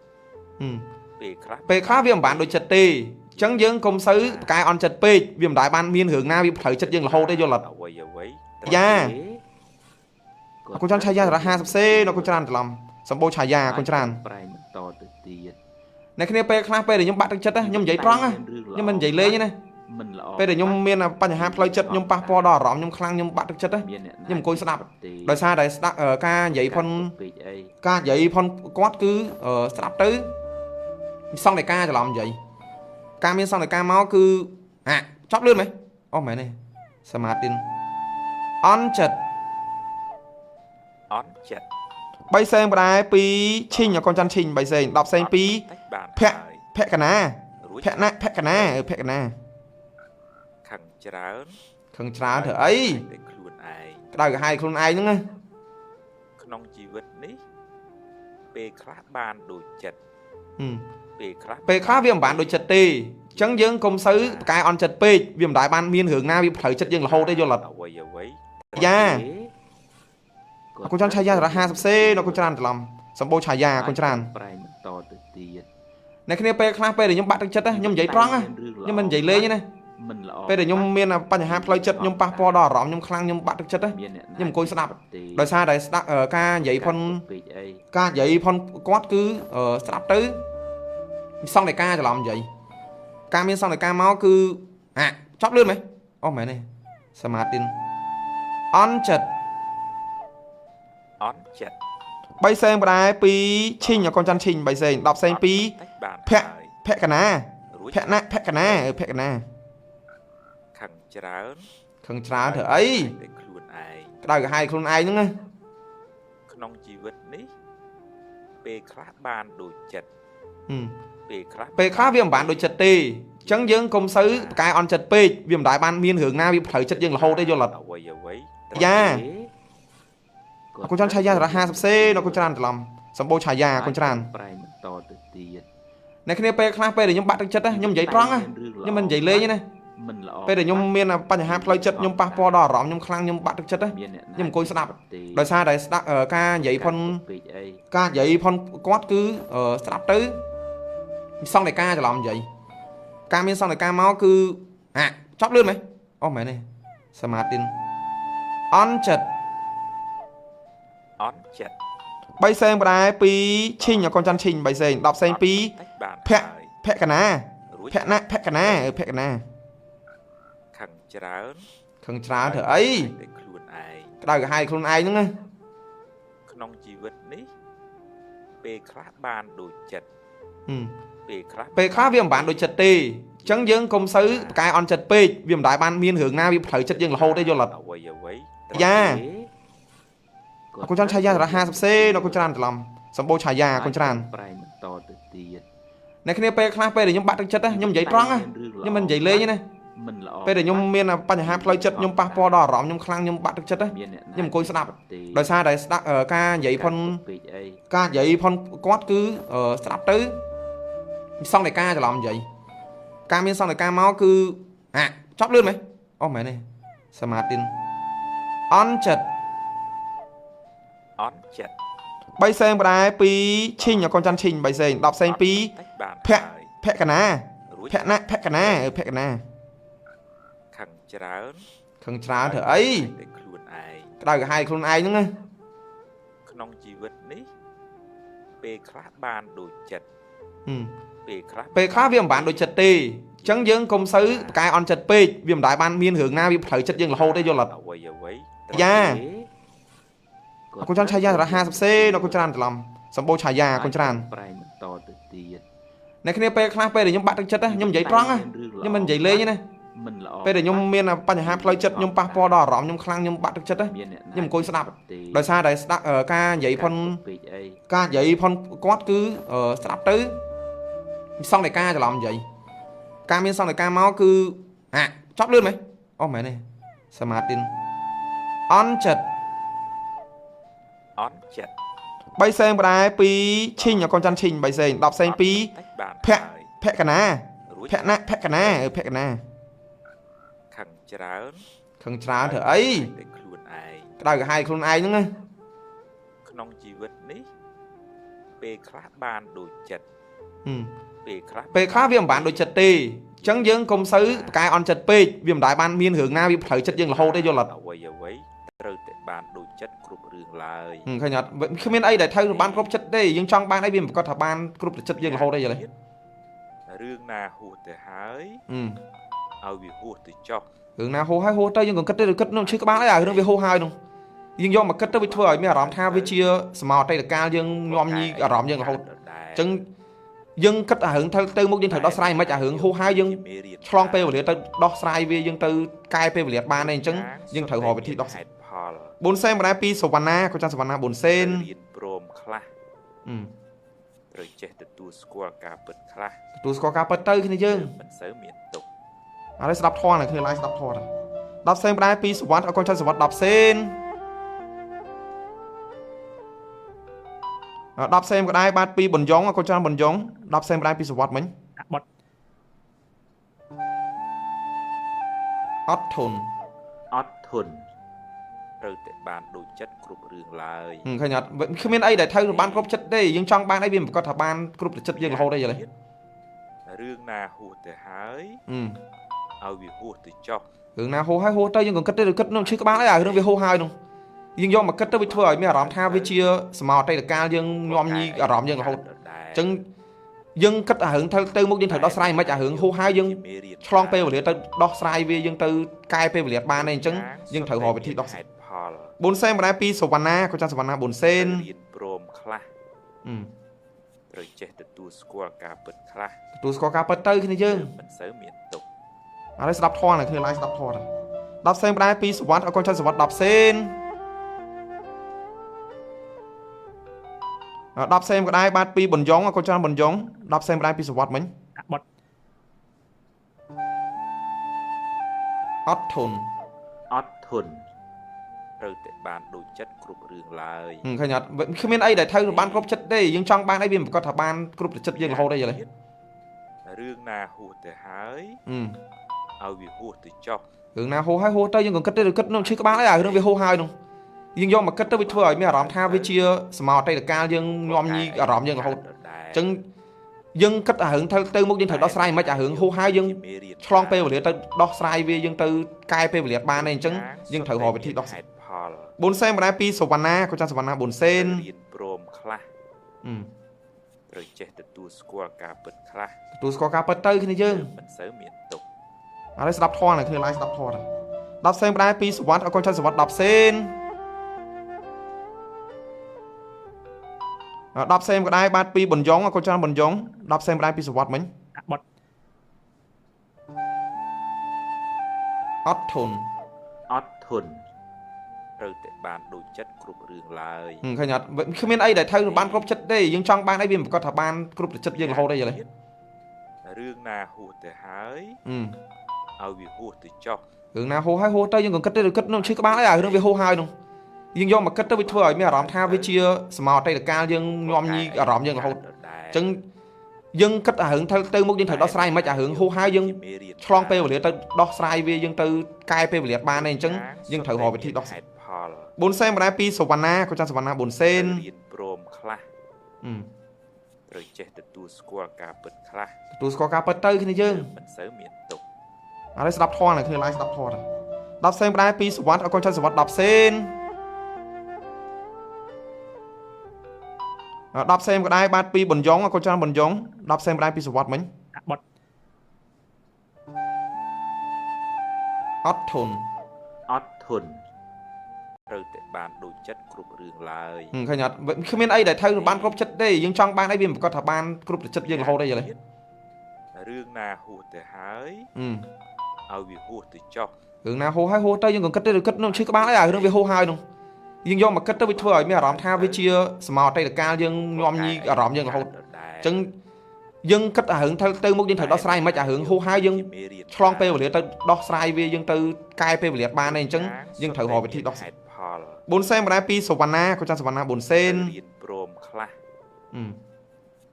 [SPEAKER 2] ពេលខ្លះ
[SPEAKER 1] ពេលខ្លះវាមិនបានដូចចិត្តទេអញ្ចឹងយើងកុំសូវប្រកែអន់ចិត្តពេកវាមិនដែលបានមានរឿងណាវាផ្លូវចិត្តយើងរហូតទេយល់អត់
[SPEAKER 2] អ្វីអ្វី
[SPEAKER 1] យ៉ាអរគុណច្រើនឆាយារហ័ស50សេអរគុណច្រើនច្រឡំសម្បូរឆាយាអរគុណច្រើន
[SPEAKER 3] ប្រែបន្តទៅទៀត
[SPEAKER 1] អ្នកគ្នាពេលខ្លះពេលដែលខ្ញុំបាក់ទឹកចិត្តខ្ញុំនិយាយត្រង់ខ្ញុំមិននិយាយលេងទេណា
[SPEAKER 3] មិនល្អ
[SPEAKER 1] ពេលដែលខ្ញុំមានបញ្ហាផ្លូវចិត្តខ្ញុំប៉ះពាល់ដល់អារម្មណ៍ខ្ញុំខ្លាំងខ្ញុំបាក់ទឹកចិត្តខ្ញុំអង្គុយស្ដាប់ដោយសារតែស្ដាប់ការនិយាយផុន
[SPEAKER 3] ពេកអី
[SPEAKER 1] ការនិយាយផុនគាត់គឺស្ដាប់ទៅសង្កេតការច្រឡំនិយាយការមានសង្កេតការមកគឺចប់លឿនមែនអូមែនទេសមាធិអន់ចិត្ត
[SPEAKER 2] អន់ចិត្ត
[SPEAKER 1] 3សេងបដែរ2ឈីងអកូនច័ន្ទឈីង3សេង10សេង2
[SPEAKER 2] បាន
[SPEAKER 1] ភក្កណាភក្កណាភក្កណា
[SPEAKER 2] ខឹងច្រើន
[SPEAKER 1] ខឹងច្រើនធ្វើអី
[SPEAKER 2] តែខ្លួនឯង
[SPEAKER 1] ក្តៅក្រហាយខ្លួនឯងហ្នឹងណា
[SPEAKER 2] ក្នុងជីវិតនេះពេលខ្លះបានដូចចិត្តពេលខ្លះ
[SPEAKER 1] ពេលខ្លះវាមិនបានដូចចិត្តទេអញ្ចឹងយើងកុំសូវប្រកែអន់ចិត្តពេកវាមិនដែលបានមានរឿងណាវាផ្លូវចិត្តយើងរហូតទេយល់អត់
[SPEAKER 2] អ្វីអ្វី
[SPEAKER 1] យ៉ាអរគុណច្រើនឆាយារហ័ស50សេអរគុណច្រើនច្រឡំសម្បូរឆាយាអរគុណច្រើន
[SPEAKER 3] ប្រែបន្តទៅទៀត
[SPEAKER 1] អ្នកគ្នាពេលខ្លះពេលដែលខ្ញុំបាក់ទឹកចិត្តខ្ញុំនិយាយត្រង់ខ្ញុំមិននិយាយលេងទេណា
[SPEAKER 3] មិនល្អ
[SPEAKER 1] ពេលដែលខ្ញុំមានបញ្ហាផ្លូវចិត្តខ្ញុំប៉ះពាល់ដល់អារម្មណ៍ខ្ញុំខ្លាំងខ្ញុំបាក់ទឹកចិត្តខ្ញុំអង្គុយស្ដាប់ដោយសារតែស្ដាប់ការនិយាយផុន
[SPEAKER 3] ពេកអី
[SPEAKER 1] ការនិយាយផុនគាត់គឺស្ដាប់ទៅសង្កេតការច្រឡំនិយាយការមានសង្កេតការមកគឺចប់លឿនមែនអូមែនទេសមាធិអន់ចិត្ត
[SPEAKER 2] អន់ចិត្ត
[SPEAKER 1] 3សេងបដែរ2ឈីងអកូនច័ន្ទឈីង3សេង10សេង2
[SPEAKER 2] បាន
[SPEAKER 1] ភក្កណាភក្កណាភក្កណា
[SPEAKER 2] ខឹងច្រើន
[SPEAKER 1] ខឹងច្រើនធ្វើអី
[SPEAKER 2] តែខ្លួនឯង
[SPEAKER 1] ក្តៅក្រហាយខ្លួនឯងហ្នឹងណា
[SPEAKER 2] ក្នុងជីវិតនេះពេលខ្លះបានដូចចិត្តពេលខ្លះ
[SPEAKER 1] ពេលខ្លះវាមិនបានដូចចិត្តទេអញ្ចឹងយើងកុំសូវប្រកែអន់ចិត្តពេកវាមិនដែលបានមានរឿងណាវាផ្លូវចិត្តយើងរហូតទេយល់អត់
[SPEAKER 2] អ្វីអ្វី
[SPEAKER 1] យ៉ាអរគុណច្រើនឆាយារហ័ស50សេអរគុណច្រើនច្រឡំសម្បូរឆាយាអរគុណច្រើន
[SPEAKER 3] ប្រែបន្តទៅទៀត
[SPEAKER 1] អ្នកគ្នាពេលខ្លះពេលដែលខ្ញុំបាក់ទឹកចិត្តខ្ញុំនិយាយត្រង់ខ្ញុំមិននិយាយលេងទេណា
[SPEAKER 3] មិនល្អ
[SPEAKER 1] ពេលដែលខ្ញុំមានបញ្ហាផ្លូវចិត្តខ្ញុំប៉ះពាល់ដល់អារម្មណ៍ខ្ញុំខ្លាំងខ្ញុំបាក់ទឹកចិត្តខ្ញុំអង្គុយស្ដាប់ដោយសារតែស្ដាប់ការនិយាយផុន
[SPEAKER 3] ពេកអី
[SPEAKER 1] ការនិយាយផុនគាត់គឺស្ដាប់ទៅសង្កេតការច្រឡំនិយាយការមានសង្កេតការមកគឺចប់លឿនមែនអូមែនទេសមាធិអន់ចិត្ត
[SPEAKER 2] អន់ចិត្ត
[SPEAKER 1] 3សេងបដែរ2ឈីងអកូនច័ន្ទឈីង3សេង10សេង2
[SPEAKER 2] បាន
[SPEAKER 1] ភក្កណាភក្កណាភក្កណា
[SPEAKER 2] ខឹងច្រើន
[SPEAKER 1] ខឹងច្រើនធ្វើអី
[SPEAKER 2] តែខ្លួនឯង
[SPEAKER 1] ក្តៅក្រហាយខ្លួនឯងហ្នឹងណា
[SPEAKER 2] ក្នុងជីវិតនេះពេលខ្លះបានដូចចិត្ត
[SPEAKER 1] ពេលខ្លះវាមិនបានដូចចិត្តទេចឹងយើងកុំសូវប្រកែអន់ចិត្តពេកវាមិនដែលបានមានរឿងណាវាផ្លូវចិត្តយើងរហូតទេយល់អត់យ៉ាអរគុណច្រើនឆាយា50សេអរគុណច្រើនច្រឡំសម្បូរឆាយាអរគុណច្រើន
[SPEAKER 3] ប្រែបន្តទៅទៀត
[SPEAKER 1] អ្នកគ្នាពេលខ្លះពេលដែលខ្ញុំបាក់ទឹកចិត្តខ្ញុំនិយាយត្រង់ខ្ញុំមិននិយាយលេងទេណា
[SPEAKER 3] មិនល្អ
[SPEAKER 1] ពេលដែលខ្ញុំមានបញ្ហាផ្លូវចិត្តខ្ញុំប៉ះពាល់ដល់អារម្មណ៍ខ្ញុំខ្លាំងខ្ញុំបាក់ទឹកចិត្តខ្ញុំអង្គុយស្ដាប់ដោយសារតែស្ដាប់ការនិយាយផុន
[SPEAKER 3] ពេកអី
[SPEAKER 1] ការនិយាយផុនគាត់គឺស្ដាប់ទៅសង្កេតការច្រឡំនិយាយការមានសង្កេតការមកគឺចប់លឿនមែនអូមែនទេសមាទិនអន់ចិត្ត3សេងបដែរ2ឈីងអកូនច័ន្ទឈីង3សេង10សេង2ភក្កណាភក្កណាភក្កណា
[SPEAKER 2] ខឹងច្រើន
[SPEAKER 1] ធ្វើអី
[SPEAKER 2] តែខ្លួនឯង
[SPEAKER 1] ក្តៅក្រហាយខ្លួនឯងហ្នឹងណា
[SPEAKER 2] ក្នុងជីវិតនេះពេលខ្លះបានដូចចិត្តពេលខ្លះ
[SPEAKER 1] ពេលខ្លះវាមិនបានដូចចិត្តទេចឹងយើងកុំសូវប្រកែអន់ចិត្តពេកវាមិនដែលបានមានរឿងណាវាផ្លូវចិត្តយើងរហូតទេយល់អត់
[SPEAKER 2] អ្វី
[SPEAKER 1] យ៉ាអរគុណច្រើនឆាយា50សេអរគុណច្រើនច្រឡំសម្បូរឆាយាអរគុណច្រើន
[SPEAKER 3] ប្រែបន្តទៅទៀត
[SPEAKER 1] អ្នកគ្នាពេលខ្លះពេលដែលខ្ញុំបាក់ទឹកចិត្តខ្ញុំនិយាយត្រង់ខ្ញុំមិននិយាយលេងទេណា
[SPEAKER 3] មិនល្អ
[SPEAKER 1] ពេលដែលខ្ញុំមានបញ្ហាផ្លូវចិត្តខ្ញុំប៉ះពាល់ដល់អារម្មណ៍ខ្ញុំខ្លាំងខ្ញុំបាក់ទឹកចិត្តខ្ញុំអង្គុយស្ដាប់ដោយសារតែស្ដាប់ការនិយាយផុន
[SPEAKER 3] ពេកអី
[SPEAKER 1] ការនិយាយផុនគាត់គឺស្ដាប់ទៅសង្កេតការច្រឡំនិយាយការមានសង្កេតការមកគឺចប់លឿនមែនអូមែនទេសមាទិនអន់ចិត្ត3សេងបដែរ2ឈីងអកូនច័ន្ទឈីង3សេង10សេង2ភក្កណាភក្កណាភក្កណា
[SPEAKER 2] ខឹងច្រើន
[SPEAKER 1] ធ្វើអី
[SPEAKER 2] តែខ្លួនឯង
[SPEAKER 1] ក្តៅក្រហាយខ្លួនឯងហ្នឹងណា
[SPEAKER 2] ក្នុងជីវិតនេះពេលខ្លះបានដូចចិត្តពេលខ្លះ
[SPEAKER 1] ពេលខ្លះវាមិនបានដូចចិត្តទេចឹងយើងកុំសូវប្រកែអន់ចិត្តពេកវាមិនដែលបានមានរឿងណាវាផ្លូវចិត្តយើងរហូតទេយល់អត់
[SPEAKER 2] អ្វីត្រូវតែបានដូចចិត្តគ្រប់រឿងឡើយ
[SPEAKER 1] ឃើញអត់គ្មានអីដែលត្រូវបានគ្រប់ចិត្តទេយើងចង់បានអីវាមិនប្រកាសថាបានគ្រប់ចិត្តយើងរហូតទេយល់ទេ
[SPEAKER 2] រឿងណាហួសទៅហើយឲ្យវាហួសទៅចុះ
[SPEAKER 1] រឿងណាហូរហើយហូរទៅយើងក៏គិតទៅគិតនឹងឈឺក្បាលអីរឿងវាហូរហើយនោះយើងយកមកគិតទៅវាធ្វើឲ្យមានអារម្មណ៍ថាវាជាសមត្ថអតីតកាលយើងញោមញីអារម្មណ៍យើងរហូតចឹងយើងគិតអារឿងទៅមុខយើងត្រូវដោះស្រាយមិនអារឿងហូរហើយយើងឆ្លងពេលវេលាទៅដោះស្រាយវាយើងទៅកែពេលវេលាបានទេអញ្ចឹងយើងត្រូវរកវិធីដោះស្រាយ4សេនបដែរ2សវណ្ណាក៏ចាំសវណ្ណា4សេន
[SPEAKER 2] រៀនព្រមខ្លះត្រូវចេះទទួលស្គាល់ការពិតខ្លះ
[SPEAKER 1] ទទួលស្គាល់ការពិតទៅគ្នាយើង
[SPEAKER 2] មិនសូវមានទុក
[SPEAKER 1] ឥឡូវស្ដាប់ធម៌គ្នាឡាយស្ដាប់ធម៌10សេនបដែរ2សវណ្ណអកូនច័ន្ទសវណ្ណ10សេន10សេនក៏ដែរបាទ2បញ្យ៉ងអកូនច័ន្ទបញ្យ៉ង10សេនបដែរ2សវណ្ណមិញអត់ធន់
[SPEAKER 2] ត្រូវតែបានដូចចិត្តគ្រប់រឿងឡើយ
[SPEAKER 1] ឃើញអត់គ្មានអីដែលត្រូវបានគ្រប់ចិត្តទេយើងចង់បានអីវាមិនប្រកាសថាបានគ្រប់ចិត្តយើងរហូតទេយល់ទេ
[SPEAKER 2] រឿងណាហួសទៅហើយឲ្យវាហួសទៅចុះ
[SPEAKER 1] រឿងណាហូរហើយហូរទៅយើងក៏គិតទៅគិតនឹងឈឺក្បាលអីអារឿងវាហូរហើយនោះយើងយកមកគិតទៅវាធ្វើឲ្យមានអារម្មណ៍ថាវាជាសមត្ថអតីតកាលយើងញោមញីអារម្មណ៍យើងរហូតចឹងយើងគិតអារឿងទៅមុខយើងត្រូវដោះស្រាយមិនអារឿងហូរហើយយើងឆ្លងពេលវេលាទៅដោះស្រាយវាយើងទៅកែពេលវេលាបានទេអញ្ចឹងយើងត្រូវរកវិធីដោះស្រាយ4សេនបដែរ2សវណ្ណាក៏ចាំសវណ្ណា4សេន
[SPEAKER 2] រៀនព្រមខ្លះត្រូវចេះទទួលស្គាល់ការពិតខ្លះ
[SPEAKER 1] ទទួលស្គាល់ការពិតទៅគ្នាយើង
[SPEAKER 2] មិនសូវមានទុក
[SPEAKER 1] ឥឡូវស្ដាប់ធម៌គ្នាឡាយស្ដាប់ធម៌10សេនបដែរ2សវណ្ណអកូនច័ន្ទសវណ្ណ10សេន10សេនក៏ដែរបាទ2បញ្យ៉ងអកូនច័ន្ទបញ្យ៉ង10សេនបដែរ2សវណ្ណមិញអត់ធន់
[SPEAKER 2] ត្រូវតែបានដូចចិត្តគ្រប់រឿងឡើយ
[SPEAKER 1] ឃើញអត់គ្មានអីដែលត្រូវបានគ្រប់ចិត្តទេយើងចង់បានអីវាមិនប្រកាសថាបានគ្រប់ចិត្តយើងរហូតទេយល់ទេ
[SPEAKER 2] រឿងណាហួសទៅហើយឲ្យវាហួសទៅចុះ
[SPEAKER 1] រឿងណាហូរហើយហូរទៅយើងក៏គិតទៅគិតនឹងឈឺក្បាលអីអារឿងវាហូរហើយនោះយើងយកមកគិតទៅវាធ្វើឲ្យមានអារម្មណ៍ថាវាជាសមត្ថអតីតកាលយើងញោមញីអារម្មណ៍យើងរហូតចឹងយើងគិតអារឿងទៅមុខយើងត្រូវដោះស្រាយមិនអារឿងហូរហើយយើងឆ្លងពេលវេលាទៅដោះស្រាយវាយើងទៅកែពេលវេលាបានទេអញ្ចឹងយើងត្រូវរកវិធីដោះស្រាយ4សេនបដែរ2សវណ្ណាក៏ចាំសវណ្ណា4សេន
[SPEAKER 2] រៀនព្រមខ្លះត្រូវចេះទទួលស្គាល់ការពិតខ្លះ
[SPEAKER 1] ទទួលស្គាល់ការពិតទៅគ្នាយើង
[SPEAKER 2] មិនសូវមានទុក
[SPEAKER 1] ឥឡូវស្ដាប់ធម៌គ្នាឡាយស្ដាប់ធម៌10សេនបដែរ2សវណ្ណអកូនច័ន្ទសវណ្ណ10សេន 10 xemក៏ដែរបាទពីបញ្យ៉ងកូនច្រើនបញ្យ៉ង10 xem ក៏ដែរពីសវត្តមិញបត់អត់ធន់
[SPEAKER 3] អត់ធន់
[SPEAKER 2] ត្រូវតែបានដូចចិត្តគ្រប់រឿងឡើយ
[SPEAKER 1] ឃើញអត់គ្មានអីដែលត្រូវបានគ្រប់ចិត្តទេយើងចង់បានអីវាប្រកាសថាបានគ្រប់ចិត្តយើងរហូតអីយល់ទេ
[SPEAKER 2] រឿងណាហួសទៅហើយឲ្យវាហួសទៅចុះ
[SPEAKER 1] រឿងណាហូរហើយហូរទៅយើងក៏គិតទៅគិតនឹងឈឺក្បាលហើយរឿងវាហូរហើយនោះយើងយកមកគិតទៅវាធ្វើឲ្យមានអារម្មណ៍ថាវាជាសមោអតីតកាលយើងញោមញីអារម្មណ៍យើងរហូតអញ្ចឹងយើងគិតអារឿងទៅមុខយើងត្រូវដោះស្រាយមិនអារឿងហូរហើយយើងឆ្លងពេលវេលាទៅដោះស្រាយវាយើងទៅកែពេលវេលាបានទេអញ្ចឹងយើងត្រូវរកវិធីដោះស្រាយ4 សេនបណ្ដាពីសវណ្ណាក៏ចាំសវណ្ណា4 សេន
[SPEAKER 2] រៀនព្រមខ្លះត្រូវចេះទទួលស្គាល់ការពិតខ្លះ
[SPEAKER 1] ទទួលស្គាល់ការពិតទៅគ្នាយើង
[SPEAKER 2] មិនសូវមានទុក
[SPEAKER 1] ឥឡូវស្ដាប់ធម៌គ្នាឡាយស្ដាប់ធម៌10 សេនបណ្ដាពីសវណ្ណអរគុណច្រើនសវណ្ណ10 សេន 10 សេនក៏ដែរបាទពីបញ្យ៉ងអរគុណច្រើនបញ្យ៉ង10 សេនក៏ដែរពីសវត្តមិញបត់អត់ធន់
[SPEAKER 3] អត់ធន់
[SPEAKER 2] ត្រូវតែបានដូចចិត្តគ្រប់រឿងឡើយ
[SPEAKER 1] ឃើញអត់គ្មានអីដែលត្រូវបានគ្រប់ចិត្តទេយើងចង់បានអីវាប្រកាសថាបានគ្រប់ចិត្តយើងរហូតអីយល់ទេ
[SPEAKER 2] រឿងណាហួសទៅហើយឲ្យវាហួសទៅចុះ
[SPEAKER 1] រឿងណាហូរហើយហូរទៅយើងក៏គិតទៅគិតនឹងឈឺក្បាលហើយរឿងវាហូរហើយនោះយើងយកមកគិតទៅវាធ្វើឲ្យមានអារម្មណ៍ថាវាជាសមោអតីតកាលយើងញោមញីអារម្មណ៍យើងរហូតអញ្ចឹងយើងគិតអារឿងទៅមុខយើងត្រូវដោះស្រាយមិនអារឿងហូរហើយយើងឆ្លងពេលវេលាទៅដោះស្រាយវាយើងទៅកែពេលវេលាបានទេអញ្ចឹងយើងត្រូវរកវិធីដោះស្រាយ4 សេនបណ្ដាពីសវណ្ណាក៏ចាំសវណ្ណា4 សេន
[SPEAKER 2] រៀនព្រមខ្លះ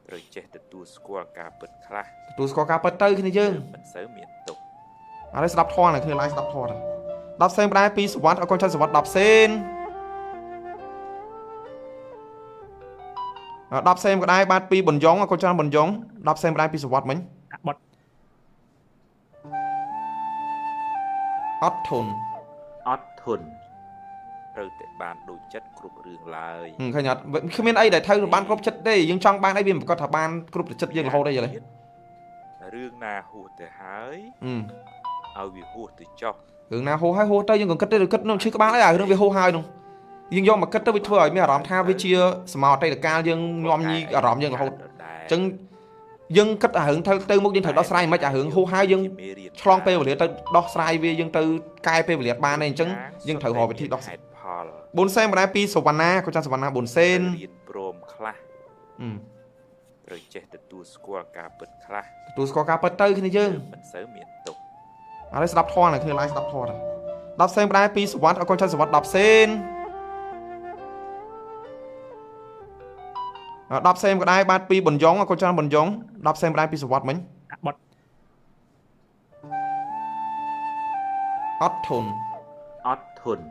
[SPEAKER 2] ត្រូវចេះទទួលស្គាល់ការពិតខ្លះ
[SPEAKER 1] ទទួលស្គាល់ការពិតទៅគ្នាយើង
[SPEAKER 2] មិនសូវមានទុក
[SPEAKER 1] ឥឡូវស្ដាប់ធម៌គ្នាឡាយស្ដាប់ធម៌10 សេនបណ្ដាពីសវណ្ណអរគុណច្រើនសវណ្ណ10 សេន 10 សេនក៏ដែរបាទពីបញ្យ៉ងអរគុណច្រើនបញ្យ៉ង10 សេនក៏ដែរពីសវត្តមិញបត់អត់ធន់
[SPEAKER 3] អត់ធន់
[SPEAKER 2] ត្រូវតែបានដូចចិត្តគ្រប់រឿងឡើយ
[SPEAKER 1] ឃើញអត់គ្មានអីដែលត្រូវបានគ្រប់ចិត្តទេយើងចង់បានអីវាប្រកាសថាបានគ្រប់ចិត្តយើងរហូតអីយល់ទេ
[SPEAKER 2] រឿងណាហួសទៅហើយឲ្យវាហួសទៅចុះ
[SPEAKER 1] រឿងណាហូរហើយហូរទៅយើងក៏គិតទៅគិតនឹងឈឺក្បាលហើយរឿងវាហូរហើយនោះយើងយកមកគិតទៅវាធ្វើឲ្យមានអារម្មណ៍ថាវាជាសមោអតីតកាលយើងញោមញីអារម្មណ៍យើងរហូតអញ្ចឹងយើងគិតអារឿងទៅមុខយើងត្រូវដោះស្រាយមិនអារឿងហូរហើយយើងឆ្លងពេលវេលាទៅដោះស្រាយវាយើងទៅកែពេលវេលាបានទេអញ្ចឹងយើងត្រូវរកវិធីដោះស្រាយ4 សេនបណ្ដាពីសវណ្ណាក៏ចាំសវណ្ណា4 សេន
[SPEAKER 2] រៀនព្រមខ្លះត្រូវចេះទទួលស្គាល់ការពិតខ្លះ
[SPEAKER 1] ទទួលស្គាល់ការពិតទៅគ្នាយើង
[SPEAKER 2] មិនសូវមានទុក
[SPEAKER 1] ឥឡូវស្ដាប់ធម៌គ្នាឡាយស្ដាប់ធម៌10 សេនបណ្ដាពីសវណ្ណអរគុណច្រើនសវណ្ណ10 សេន 10 សេនក៏ដែរបាទពីបញ្យ៉ងអរគុណច្រើនបញ្យ៉ង10 សេនក៏ដែរពីសវត្តមិញបត់អត់ធន់
[SPEAKER 3] អត់ធន់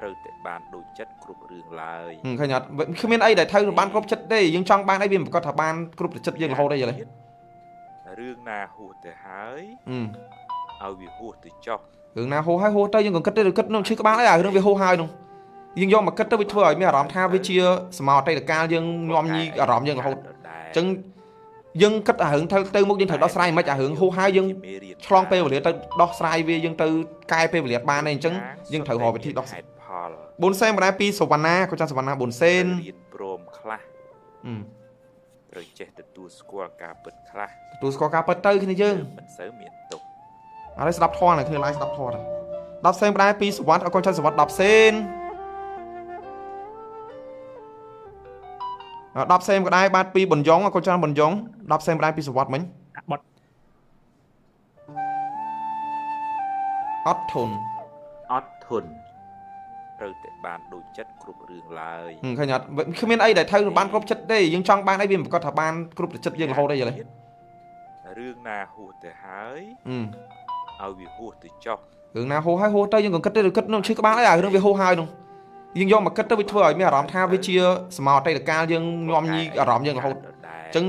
[SPEAKER 2] ត្រូវតែបានដូចចិត្តគ្រប់រឿងឡើយ
[SPEAKER 1] ឃើញអត់គ្មានអីដែលត្រូវបានគ្រប់ចិត្តទេយើងចង់បានអីវាប្រកាសថាបានគ្រប់ចិត្តយើងរហូតអីយល់ទេ
[SPEAKER 2] រឿងណាហួសទៅហើយឲ្យវាហួសទៅចុះ
[SPEAKER 1] រឿងណាហូរហើយហូរទៅយើងក៏គិតទៅគិតនឹងឈឺក្បាលហើយរឿងវាហូរហើយនោះយើងយកមកគិតទៅវាធ្វើឲ្យមានអារម្មណ៍ថាវាជាសមោអតីតកាលយើងញោមញីអារម្មណ៍យើងរហូតអញ្ចឹងយើងគិតអារឿងទៅមុខយើងត្រូវដោះស្រាយមិនអារឿងហូរហើយយើងឆ្លងពេលវេលាទៅដោះស្រាយវាយើងទៅកែពេលវេលាបានទេអញ្ចឹងយើងត្រូវរកវិធីដោះស្រាយ4 សេនបណ្ដាពីសវណ្ណាក៏ចាំសវណ្ណា4 សេន
[SPEAKER 2] រៀនព្រមខ្លះត្រូវចេះទទួលស្គាល់ការពិតខ្លះ
[SPEAKER 1] ទទួលស្គាល់ការពិតទៅគ្នាយើង
[SPEAKER 2] មិនសូវមានទុក
[SPEAKER 1] ឥឡូវស្ដាប់ធម៌គ្នាឡាយស្ដាប់ធម៌10 សេនបណ្ដាពីសវណ្ណអរគុណច្រើនសវណ្ណ10 សេន 10 សេនក៏ដែរបាទពីបញ្យ៉ងអរគុណច្រើនបញ្យ៉ង10 សេនក៏ដែរពីសវត្តមិញបត់អត់ធន់
[SPEAKER 3] អត់ធន់
[SPEAKER 2] ត្រូវតែបានដូចចិត្តគ្រប់រឿងឡើយ
[SPEAKER 1] ឃើញអត់គ្មានអីដែលត្រូវបានគ្រប់ចិត្តទេយើងចង់បានអីវាប្រកាសថាបានគ្រប់ចិត្តយើងរហូតអីយល់ទេ
[SPEAKER 2] រឿងណាហួសទៅហើយឲ្យវាហួសទៅចុះ
[SPEAKER 1] រឿងណាហូរហើយហូរទៅយើងក៏គិតទៅគិតនឹងឈឺក្បាលហើយរឿងវាហូរហើយនោះយើងយកមកគិតទៅវាធ្វើឲ្យមានអារម្មណ៍ថាវាជាសមោអតីតកាលយើងញោមញីអារម្មណ៍យើងរហូតអញ្ចឹង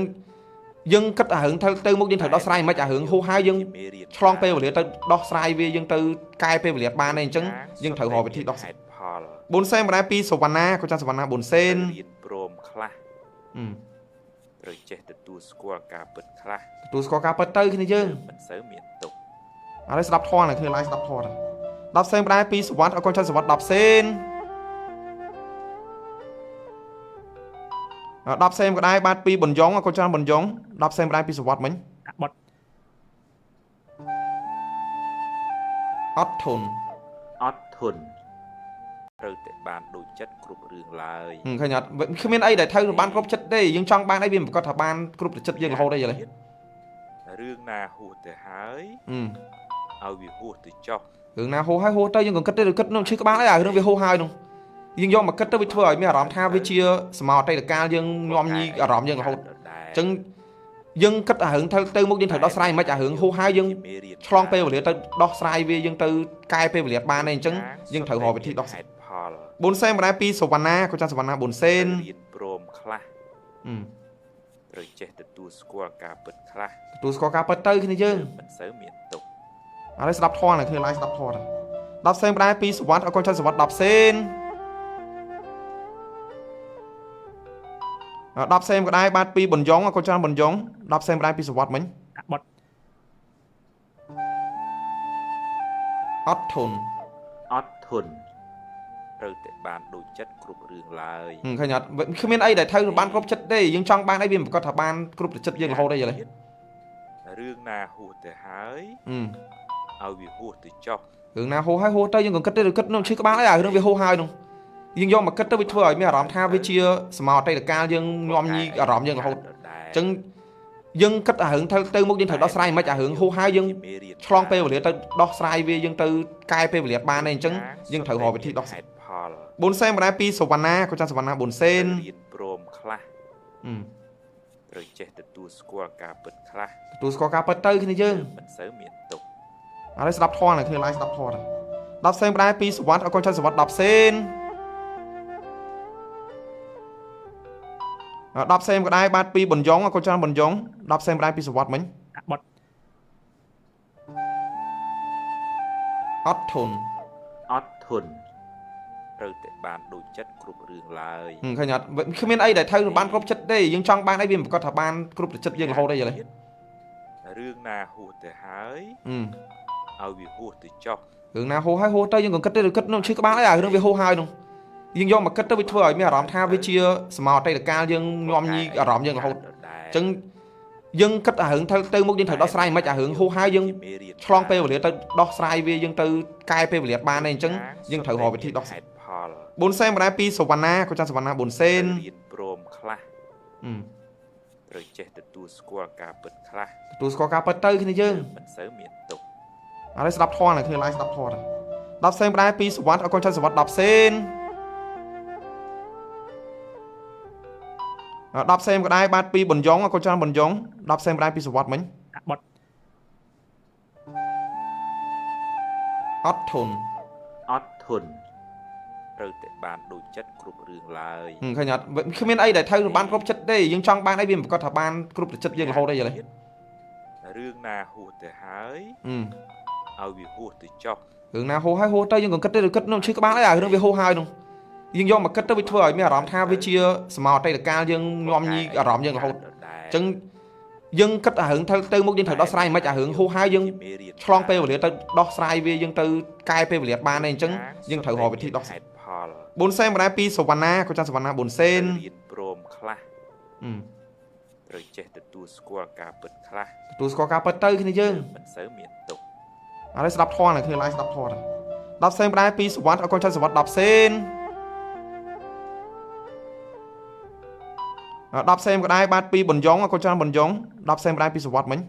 [SPEAKER 1] យើងគិតអារឿងទៅមុខយើងត្រូវដោះស្រាយមិនអារឿងហូរហើយយើងឆ្លងពេលវេលាទៅដោះស្រាយវាយើងទៅកែពេលវេលាបានទេអញ្ចឹងយើងត្រូវរកវិធីដោះស្រាយ4 សេនបណ្ដាពីសវណ្ណាក៏ចាំសវណ្ណា4 សេន
[SPEAKER 2] រៀនព្រមខ្លះត្រូវចេះទទួលស្គាល់ការពិតខ្លះ
[SPEAKER 1] ទទួលស្គាល់ការពិតទៅគ្នាយើង
[SPEAKER 2] មិនសូវមានទុក
[SPEAKER 1] ឥឡូវស្ដាប់ធម៌គ្នាឡាយស្ដាប់ធម៌10 សេនបណ្ដាពីសវណ្ណអរគុណច្រើនសវណ្ណ10 សេន 10 xemក៏ដែរបាទពីប៊ុនយ៉ុងកូនច្រើនប៊ុនយ៉ុង10 xem ក៏ដែរពីសវត្តមិញអត់ធន់
[SPEAKER 3] អត់ធន់
[SPEAKER 2] ត្រូវតែបានដូចចិត្តគ្រប់រឿងឡើយ
[SPEAKER 1] ឃើញអត់គ្មានអីដែលត្រូវបានគ្រប់ចិត្តទេយើងចង់បានអីវាមិនប្រកាសថាបានគ្រប់ចិត្តយើងរហូតទេយល់ទេ
[SPEAKER 2] រឿងណាហួសទៅហើយឲ្យវាហួសទៅចុះ
[SPEAKER 1] រឿងណាហូរហើយហូរទៅយើងក៏គិតទៅគិតនោះឈឺក្បាលហើយអារឿងវាហូរហើយនោះយើងយកមកគិតទៅវាធ្វើឲ្យមានអារម្មណ៍ថាវាជាសមោអតីតកាលយើងញោមញីអារម្មណ៍យើងរហូតអញ្ចឹងយើងគិតអារឿងទៅមុខយើងត្រូវដោះស្រាយមិនអារឿងហូរហើយយើងឆ្លងពេលវេលាទៅដោះស្រាយវាយើងទៅកែពេលវេលាបានទេអញ្ចឹងយើងត្រូវរកវិធីដោះស្រាយប៊ុនសេនម្ដាយពីសវណ្ណាក៏ចាំសវណ្ណាប៊ុនសេន
[SPEAKER 2] រៀនព្រមខ្លះត្រូវចេះទទួលស្គាល់ការពិតខ្លះ
[SPEAKER 1] ទទួលស្គាល់ការពិតទៅគ្នាយើង
[SPEAKER 2] មិនសូវមានទុក
[SPEAKER 1] ឥឡូវស្ដាប់ធម៌នៅគ្នាឡាយស្ដាប់ធម៌10 សេនម្ដាយពីសវណ្ណអរគុណច្រើនសវណ្ណ10 សេន 10 សេនក៏ដែរបាទពីប៊ុនយ៉ុងអរគុណច្រើនប៊ុនយ៉ុង10 សេនម្ដាយពីសវត្តមិញអត់ធន់
[SPEAKER 3] អត់ធន់
[SPEAKER 2] ត្រូវតែបានដូចចិត្តគ្រប់រឿងឡើយ
[SPEAKER 1] ឃើញអត់គ្មានអីដែលត្រូវបានគ្រប់ចិត្តទេយើងចង់បានអីវាមិនប្រកាសថាបានគ្រប់ចិត្តយើងរហូតទេយល់ទេ
[SPEAKER 2] រឿងណាហួសទៅហើយឲ្យវាហួសទៅចុះ
[SPEAKER 1] រឿងណាហូរហើយហូរទៅយើងក៏គិតទៅគិតនោះឈឺក្បាលហើយអារឿងវាហូរហើយនោះយើងយកមកគិតទៅវាធ្វើឲ្យមានអារម្មណ៍ថាវាជាសមោអតីតកាលយើងញោមញីអារម្មណ៍យើងរហូតអញ្ចឹងយើងគិតអារឿងទៅមុខយើងត្រូវដោះស្រាយមិនអារឿងហូរហើយយើងឆ្លងពេលវេលាទៅដោះស្រាយវាយើងទៅកែពេលវេលាបានទេអញ្ចឹងយើងត្រូវរកវិធីដោះស្រាយប៊ុនសេនម្ដាយពីសវណ្ណាក៏ចាំសវណ្ណាប៊ុនសេន
[SPEAKER 2] រៀនព្រមខ្លះត្រូវចេះទទួលស្គាល់ការពិតខ្លះ
[SPEAKER 1] ទទួលស្គាល់ការពិតទៅគ្នាយើង
[SPEAKER 2] មិនសូវមានទុក
[SPEAKER 1] ឥឡូវស្ដាប់ធម៌នៅគ្នាឡាយស្ដាប់ធម៌10 សេនម្ដាយពីសវណ្ណអរគុណច្រើនសវណ្ណ10 សេន 10 សេនក៏ដែរបាទពីប៊ុនយ៉ុងអរគុណច្រើនប៊ុនយ៉ុង10 សេនម្ដាយពីសវត្តមិញអត់ធន់
[SPEAKER 3] អត់ធន់
[SPEAKER 2] ត្រូវតែបានដូចចិត្តគ្រប់រឿងឡើយ
[SPEAKER 1] ឃើញអត់គ្មានអីដែលត្រូវបានគ្រប់ចិត្តទេយើងចង់បានអីវាមិនប្រកាសថាបានគ្រប់ចិត្តយើងរហូតទេយល់ទេ
[SPEAKER 2] រឿងណាហួសទៅហើយឲ្យវាហួសទៅចុះ
[SPEAKER 1] រឿងណាហូរហើយហូរទៅយើងក៏គិតទៅគិតនោះឈឺក្បាលហើយអារឿងវាហូរហើយនោះយើងយកមកគិតទៅវាធ្វើឲ្យមានអារម្មណ៍ថាវាជាសមោអតីតកាលយើងញោមញីអារម្មណ៍យើងរហូតអញ្ចឹងយើងគិតអារឿងទៅមុខយើងត្រូវដោះស្រាយមិនអារឿងហូរហើយយើងឆ្លងពេលវេលាទៅដោះស្រាយវាយើងទៅកែពេលវេលាបានទេអញ្ចឹងយើងត្រូវរកវិធីដោះស្រាយប៊ុនសេនម្ដាយពីសវណ្ណាក៏ចាំសវណ្ណាប៊ុនសេន
[SPEAKER 2] រៀនព្រមខ្លះត្រូវចេះទទួលស្គាល់ការពិតខ្លះ
[SPEAKER 1] ទទួលស្គាល់ការពិតទៅគ្នាយើង
[SPEAKER 2] មិនសូវមានទុក
[SPEAKER 1] ឥឡូវស្ដាប់ធម៌នៅគ្នាឡាយស្ដាប់ធម៌10 សេនម្ដាយពីសវណ្ណអរគុណច្រើនសវណ្ណ10 សេន 10 សេនក៏ដែរបាទពីប៊ុនយ៉ុងអរគុណច្រើនប៊ុនយ៉ុង10 សេនម្ដាយពីសវត្តមិញអត់ធន់
[SPEAKER 3] អត់ធន់
[SPEAKER 2] ត្រូវតែបានដូចចិត្តគ្រប់រឿងឡើយ
[SPEAKER 1] ឃើញអត់គ្មានអីដែលត្រូវបានគ្រប់ចិត្តទេយើងចង់បានអីវាមិនប្រកាសថាបានគ្រប់ចិត្តយើងរហូតទេយល់ទេ
[SPEAKER 2] រឿងណាហួសទៅហើយឲ្យវាហួសទៅចុះ
[SPEAKER 1] រឿងណាហូរហើយហូរទៅយើងក៏គិតទៅគិតនោះឈឺក្បាលហើយអារឿងវាហូរហើយនោះយើងយកមកគិតទៅវាធ្វើឲ្យមានអារម្មណ៍ថាវាជាសមោអតីតកាលយើងញោមញីអារម្មណ៍យើងរហូតអញ្ចឹងយើងគិតអារឿងទៅមុខយើងត្រូវដោះស្រាយមិនអារឿងហូរហើយយើងឆ្លងពេលវេលាទៅដោះស្រាយវាយើងទៅកែពេលវេលាបានទេអញ្ចឹងយើងត្រូវរកវិធីដោះស្រាយប៊ុនសេនម្ដាយពីសវណ្ណាក៏ចាំសវណ្ណាប៊ុនសេន
[SPEAKER 2] រៀនព្រមខ្លះត្រូវចេះទទួលស្គាល់ការពិតខ្លះ
[SPEAKER 1] ទទួលស្គាល់ការពិតទៅគ្នាយើង
[SPEAKER 2] មិនសូវមានទុក
[SPEAKER 1] ឥឡូវស្ដាប់ធម៌នៅគ្នាឡាយស្ដាប់ធម៌10 សេនម្ដាយពីសវណ្ណអរគុណច្រើនសវណ្ណ10 សេន 10 សេនក៏ដែរបាទពីប៊ុនយ៉ុងអរគុណច្រើនប៊ុនយ៉ុង10 សេនម្ដាយពីសវត្តមិញ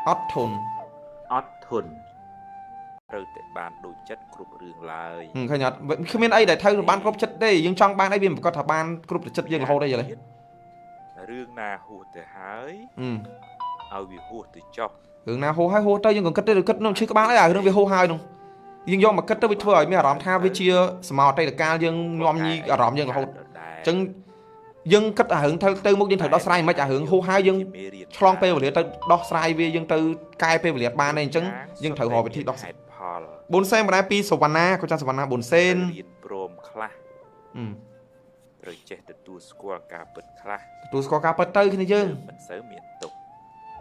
[SPEAKER 1] អត់ធន់
[SPEAKER 3] អត់ធន់
[SPEAKER 2] ត្រូវតែបានដូចចិត្តគ្រប់រឿងឡើយ
[SPEAKER 1] ឃើញអត់គ្មានអីដែលត្រូវបានគ្រប់ចិត្តទេយើងចង់បានអីវាមិនប្រកាសថាបានគ្រប់ចិត្តយើងរហូតទេយល់ទេ
[SPEAKER 2] រឿងណាហួសទៅហើយឲ្យវាហួសទៅចុះ
[SPEAKER 1] រឿងណាហូរហើយហូរទៅយើងក៏គិតទៅគិតនោះឈឺក្បាលហើយអារឿងវាហូរហើយនោះយើងយកមកគិតទៅវាធ្វើឲ្យមានអារម្មណ៍ថាវាជាសមោអតីតកាលយើងញោមញីអារម្មណ៍យើងរហូតអញ្ចឹងយើងគិតអារឿងទៅមុខយើងត្រូវដោះស្រាយមិនអារឿងហូរហើយយើងឆ្លងពេលវេលាទៅដោះស្រាយវាយើងទៅកែពេលវេលាបានទេអញ្ចឹងយើងត្រូវរកវិធីដោះស្រាយប៊ុនសេនម្ដាយពីសវណ្ណាក៏ចាំសវណ្ណាប៊ុនសេន
[SPEAKER 2] រៀនព្រមខ្លះត្រូវចេះទទួលស្គាល់ការពិតខ្លះ
[SPEAKER 1] ទទួលស្គាល់ការពិតទៅគ្នាយើង
[SPEAKER 2] មិនសូវមានទុក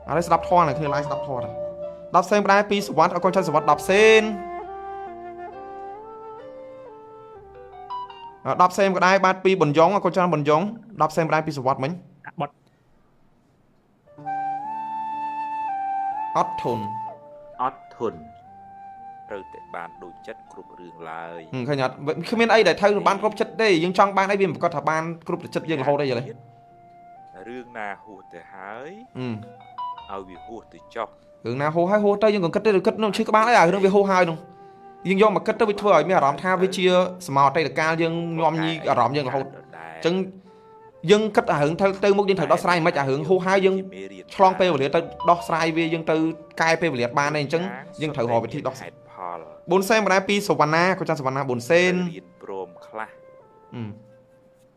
[SPEAKER 1] ឥឡូវស្ដាប់ធម៌នៅគ្នាឡាយស្ដាប់ធម៌10 សេនម្ដាយពីសវណ្ណអរគុណច្រើនសវណ្ណ10 សេន 10 xemក៏ដែរបាទពីបញ្យ៉ងកូនច្រើនបញ្យ៉ង10 xem ដែរពីសវត្តមិញបត់អត់ធន់
[SPEAKER 3] អត់ធន់
[SPEAKER 2] ត្រូវតែបានដូចចិត្តគ្រប់រឿងឡើយ
[SPEAKER 1] ឃើញអត់គ្មានអីដែលត្រូវបានគ្រប់ចិត្តទេយើងចង់បានអីវាប្រកាសថាបានគ្រប់ចិត្តយើងរហូតអីយល់ទេ
[SPEAKER 2] រឿងណាហួសទៅហើយឲ្យវាហួសទៅចុះ
[SPEAKER 1] រឿងណាហូរហើយហូរទៅយើងក៏គិតទៅគិតនឹងឈឺក្បាលហើយរឿងវាហូរហើយនោះយើងយកមកគិតទៅវាធ្វើឲ្យមានអារម្មណ៍ថាវាជាសមអតីតកាលយើងញោមញីអារម្មណ៍យើងរហូតអញ្ចឹងយើងគិតអារឿងទៅមុខយើងត្រូវដោះស្រាយមិនអារឿងហូរហើយយើងឆ្លងពេលវេលាទៅដោះស្រាយវាយើងទៅកែពេលវេលាបានទេអញ្ចឹងយើងត្រូវរកវិធីដោះស្រាយ4 សេនបណ្ដាពីសវណ្ណាក៏ចាសវណ្ណា4 សេន
[SPEAKER 2] រៀនព្រមខ្លះ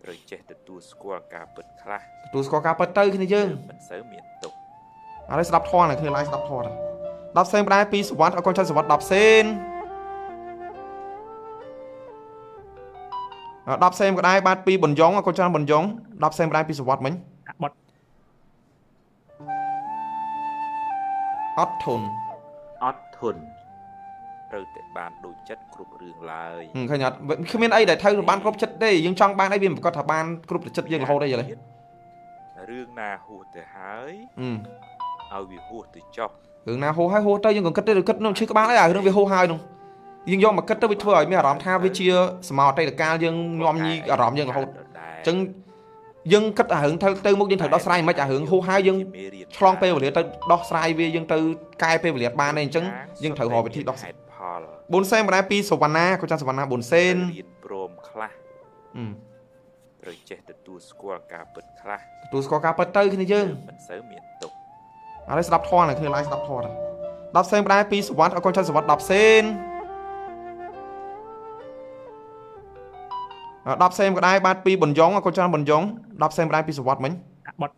[SPEAKER 2] ត្រូវចេះទទួលស្គាល់ការពិតខ្លះ
[SPEAKER 1] ទទួលស្គាល់ការពិតទៅគ្នាយើង
[SPEAKER 2] មិនសូវមានទុក
[SPEAKER 1] ឥឡូវស្ដាប់ធម៌គ្នាឡាយស្ដាប់ធម៌10 សេនបណ្ដាពីសវណ្ណអរគុណចាសសវណ្ណ10 សេន 10 សេនក៏ដែរបាទពីបញ្យ៉ងអរគុណច្រើនបញ្យ៉ង10 សេនដែរពីសវត្តមិញបត់អត់ធន់
[SPEAKER 3] អត់ធន់
[SPEAKER 2] ត្រូវតែបានដូចចិត្តគ្រប់រឿងឡើយ
[SPEAKER 1] ឃើញអត់គ្មានអីដែលត្រូវបានគ្រប់ចិត្តទេយើងចង់បានអីវាប្រកាសថាបានគ្រប់ចិត្តយើងរហូតអីយល់ទេ
[SPEAKER 2] រឿងណាហួសទៅហើយឲ្យវាហួសទៅចុះ
[SPEAKER 1] រឿងណាហូរហើយហូរទៅយើងក៏គិតទៅគិតនឹងឈឺក្បាលហើយរឿងវាហូរហើយនោះយើងយកមកគិតទៅវាធ្វើឲ្យមានអារម្មណ៍ថាវាជាសមអតីតកាលយើងញោមញីអារម្មណ៍យើងរហូតអញ្ចឹងយើងគិតអារឿងទៅមុខយើងត្រូវដោះស្រាយមិនអារឿងហូរហើយយើងឆ្លងពេលវេលាទៅដោះស្រាយវាយើងទៅកែពេលវេលាបានទេអញ្ចឹងយើងត្រូវរកវិធីដោះស្រាយ4 សេនបណ្ដាពីសវណ្ណាក៏ចាសសវណ្ណា4 សេន
[SPEAKER 2] រៀនព្រមខ្លះត្រូវចេះទទួលស្គាល់ការពិតខ្លះ
[SPEAKER 1] ទទួលស្គាល់ការពិតទៅគ្នាយើង
[SPEAKER 2] មិនសូវមានទុក
[SPEAKER 1] ឥឡូវស្ដាប់ធម៌គ្នាឡាយស្ដាប់ធម៌10 សេនបណ្ដាពីសវណ្ណអរគុណចាសសវណ្ណ10 សេន 10 សេនក៏ដែរបាទពីបញ្យ៉ងអរគុណច្រើនបញ្យ៉ង10 សេនដែរពីសវត្តមិញបត់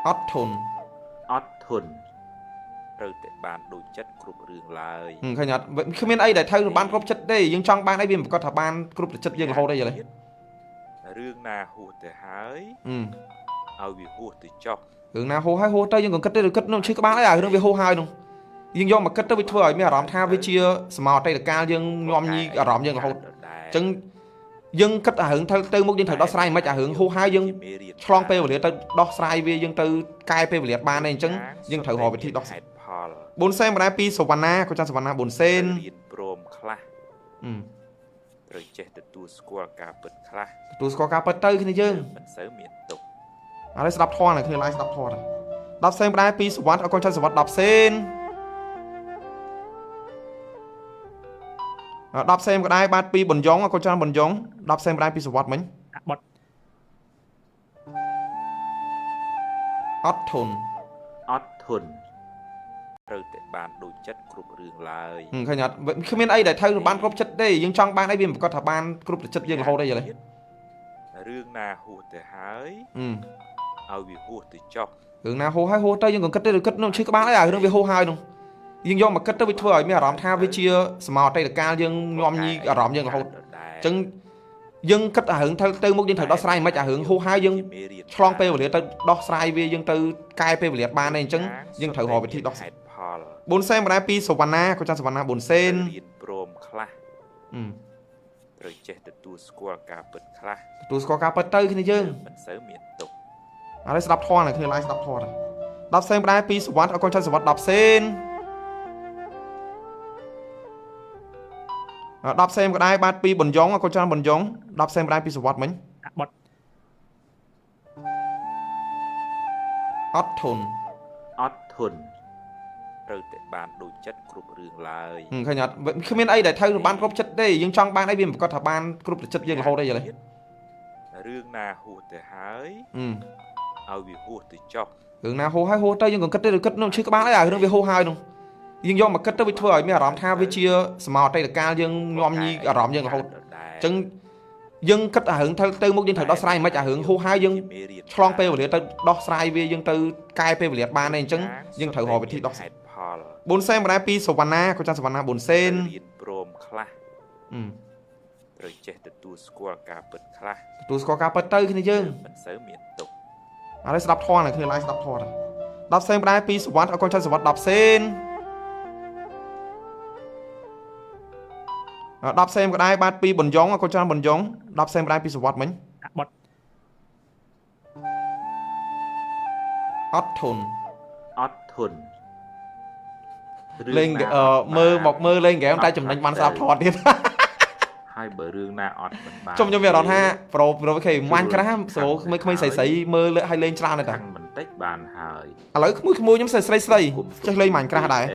[SPEAKER 1] អត់ធន់
[SPEAKER 3] អត់ធន់
[SPEAKER 2] ត្រូវតែបានដូចចិត្តគ្រប់រឿងឡើយ
[SPEAKER 1] ឃើញអត់គ្មានអីដែលត្រូវបានគ្រប់ចិត្តទេយើងចង់បានអីវាប្រកាសថាបានគ្រប់ចិត្តយើងរហូតអីយល់ទេ
[SPEAKER 2] រឿងណាហួសទៅហើយឲ្យវាហួសទៅចុះ
[SPEAKER 1] រឿងណាហូរហើយហូរទៅយើងក៏គិតទៅគិតនឹងឈឺក្បាលហើយរឿងវាហូរហើយនោះយើងយកមកគិតទៅវាធ្វើឲ្យមានអារម្មណ៍ថាវាជាសមអតីតកាលយើងញោមញីអារម្មណ៍យើងរហូតអញ្ចឹងយើងគិតអារឿងទៅមុខយើងត្រូវដោះស្រាយមិនអារឿងហូរហើយយើងឆ្លងពេលវេលាទៅដោះស្រាយវាយើងទៅកែពេលវេលាបានទេអញ្ចឹងយើងត្រូវរកវិធីដោះស្រាយ4 សេនបណ្ដាពីសវណ្ណាក៏ចាសសវណ្ណា4 សេន
[SPEAKER 2] រៀនព្រមខ្លះត្រូវចេះទទួលស្គាល់ការពិតខ្លះ
[SPEAKER 1] ទទួលស្គាល់ការពិតទៅគ្នាយើង
[SPEAKER 2] មិនសូវមានទុក
[SPEAKER 1] ឥឡូវស្ដាប់ធម៌គ្នាឡាយស្ដាប់ធម៌10 សេនបណ្ដាពីសវណ្ណអរគុណចាសសវណ្ណ10 សេន 10 សេនក៏ដែរបាទពីបញ្យ៉ងអរគុណច្រើនបញ្យ៉ង10 សេនដែរពីសវត្តមិញបត់អត់ធន់
[SPEAKER 3] អត់ធន់
[SPEAKER 2] ត្រូវតែបានដូចចិត្តគ្រប់រឿងឡើយ
[SPEAKER 1] ឃើញអត់គ្មានអីដែលត្រូវបានគ្រប់ចិត្តទេយើងចង់បានអីវាប្រកាសថាបានគ្រប់ចិត្តយើងរហូតអីយល់ទេ
[SPEAKER 2] រឿងណាហួសទៅហើយឲ្យវាហួសទៅចុះ
[SPEAKER 1] រឿងណាហូរហើយហូរទៅយើងក៏គិតទៅគិតនឹងឈឺក្បាលហើយរឿងវាហូរហើយនោះយើងយកមកគិតទៅវាធ្វើឲ្យមានអារម្មណ៍ថាវាជាសមអតីតកាលយើងញោមញីអារម្មណ៍យើងរហូតអញ្ចឹងយើងគិតអារឿងទៅមុខយើងត្រូវដោះស្រាយមិនអារឿងហូរហើយយើងឆ្លងពេលវេលាទៅដោះស្រាយវាយើងទៅកែពេលវេលាបានទេអញ្ចឹងយើងត្រូវរកវិធីដោះស្រាយ4 សេនបណ្ដាពីសវណ្ណាក៏ចាសសវណ្ណា4 សេន
[SPEAKER 2] រៀនព្រមខ្លះត្រូវចេះទទួលស្គាល់ការពិតខ្លះ
[SPEAKER 1] ទទួលស្គាល់ការពិតទៅគ្នាយើង
[SPEAKER 2] មិនសូវមានទុក
[SPEAKER 1] ឥឡូវស្ដាប់ធម៌គ្នាឡាយស្ដាប់ធម៌10 សេនបណ្ដាពីសវណ្ណអរគុណចាសសវណ្ណ10 សេន 10 សេនក៏ដែរបាទពីបញ្យ៉ងអរគុណច្រើនបញ្យ៉ង10 សេនដែរពីសវត្តមិញបត់អត់ធន់
[SPEAKER 3] អត់ធន់
[SPEAKER 1] 10 សេនក៏ដែរបាទពីបញ្យ៉ង10 សេន 10 សេនដែរពីសវត្តមិញ
[SPEAKER 3] អត់ធន់
[SPEAKER 1] 10 សេនក៏ដែរបាទពីបញ្យ៉ង10 សេនដែរពីសវត្តមិញ 10 សេនក៏ដែរបាទពីបញ្យ៉ងអរគុណច្រើនបញ្យ៉ង10 សេនដែរពីសវត្តមិញបត់អត់ធន់
[SPEAKER 3] អត់ធន់
[SPEAKER 2] ត្រូវតែបានដូចចិត្តគ្រប់រឿងឡើយ
[SPEAKER 1] ឃើញអត់គ្មានអីដែលត្រូវបានគ្រប់ចិត្តទេយើងចង់បានអីវាប្រកាសថាបានគ្រប់ចិត្តយើងរហូតអីយល់ទេ
[SPEAKER 2] រឿងណាហួសទៅហើយឲ្យវាហួសទៅចុះ
[SPEAKER 1] រឿងណាហូរហើយហូរទៅយើងក៏គិតទៅគិតនឹងឈឺក្បាលហើយរឿងវាហូរហើយនោះយើងយកមកគិតទៅវាធ្វើឲ្យមានអារម្មណ៍ថាវាជាសមអតីតកាលយើងញោមញីអារម្មណ៍យើងរហូតអញ្ចឹងយើងគិតអារឿងទៅមុខយើងត្រូវដោះស្រាយមិនអារឿងហូរហើយយើងឆ្លងពេលវេលាទៅដោះស្រាយវាយើងទៅកែពេលវេលាបានទេអញ្ចឹងយើងត្រូវរកវិធីដោះស្រាយ4 សេនបណ្ដាពីសវណ្ណាក៏ចាសសវណ្ណា4 សេន
[SPEAKER 2] រៀនព្រមខ្លះត្រូវចេះទទួលស្គាល់ការពិតខ្លះ
[SPEAKER 1] ទទួលស្គាល់ការពិតទៅគ្នាយើង
[SPEAKER 2] មិនសូវមានទុក
[SPEAKER 1] ឥឡូវស្ដាប់ធម៌គ្នាឡាយស្ដាប់ធម៌10 សេនបណ្ដាពីសវណ្ណអរគុណចាសសវណ្ណ10 សេន 10 xemក៏ដែរបាទពីបញ្យ៉ងកូនច្រើនបញ្យ៉ង10 xemក៏ដែរពីសវត្តមិញ
[SPEAKER 4] បត់
[SPEAKER 1] អត់ធន់
[SPEAKER 3] អត់ធន់
[SPEAKER 1] លេងមើលមកមើលលេងហ្គេមតែចំណេញបានស្រាប់ថតទៀត
[SPEAKER 3] ហើយបើរឿងណាអត់មិនបាន
[SPEAKER 1] ខ្ញុំមានអារម្មណ៍ថាប្រូគេមាញ់ក្រាស់សូក្មេងៗស្រីៗមើលលើឲ្យលេងច្រើនតែ
[SPEAKER 3] ខាងបន្តិចបានហើយ
[SPEAKER 1] ឥឡូវក្មួយខ្ញុំស្រីស្រីចេះលេងមាញ់ក្រាស់ដែរ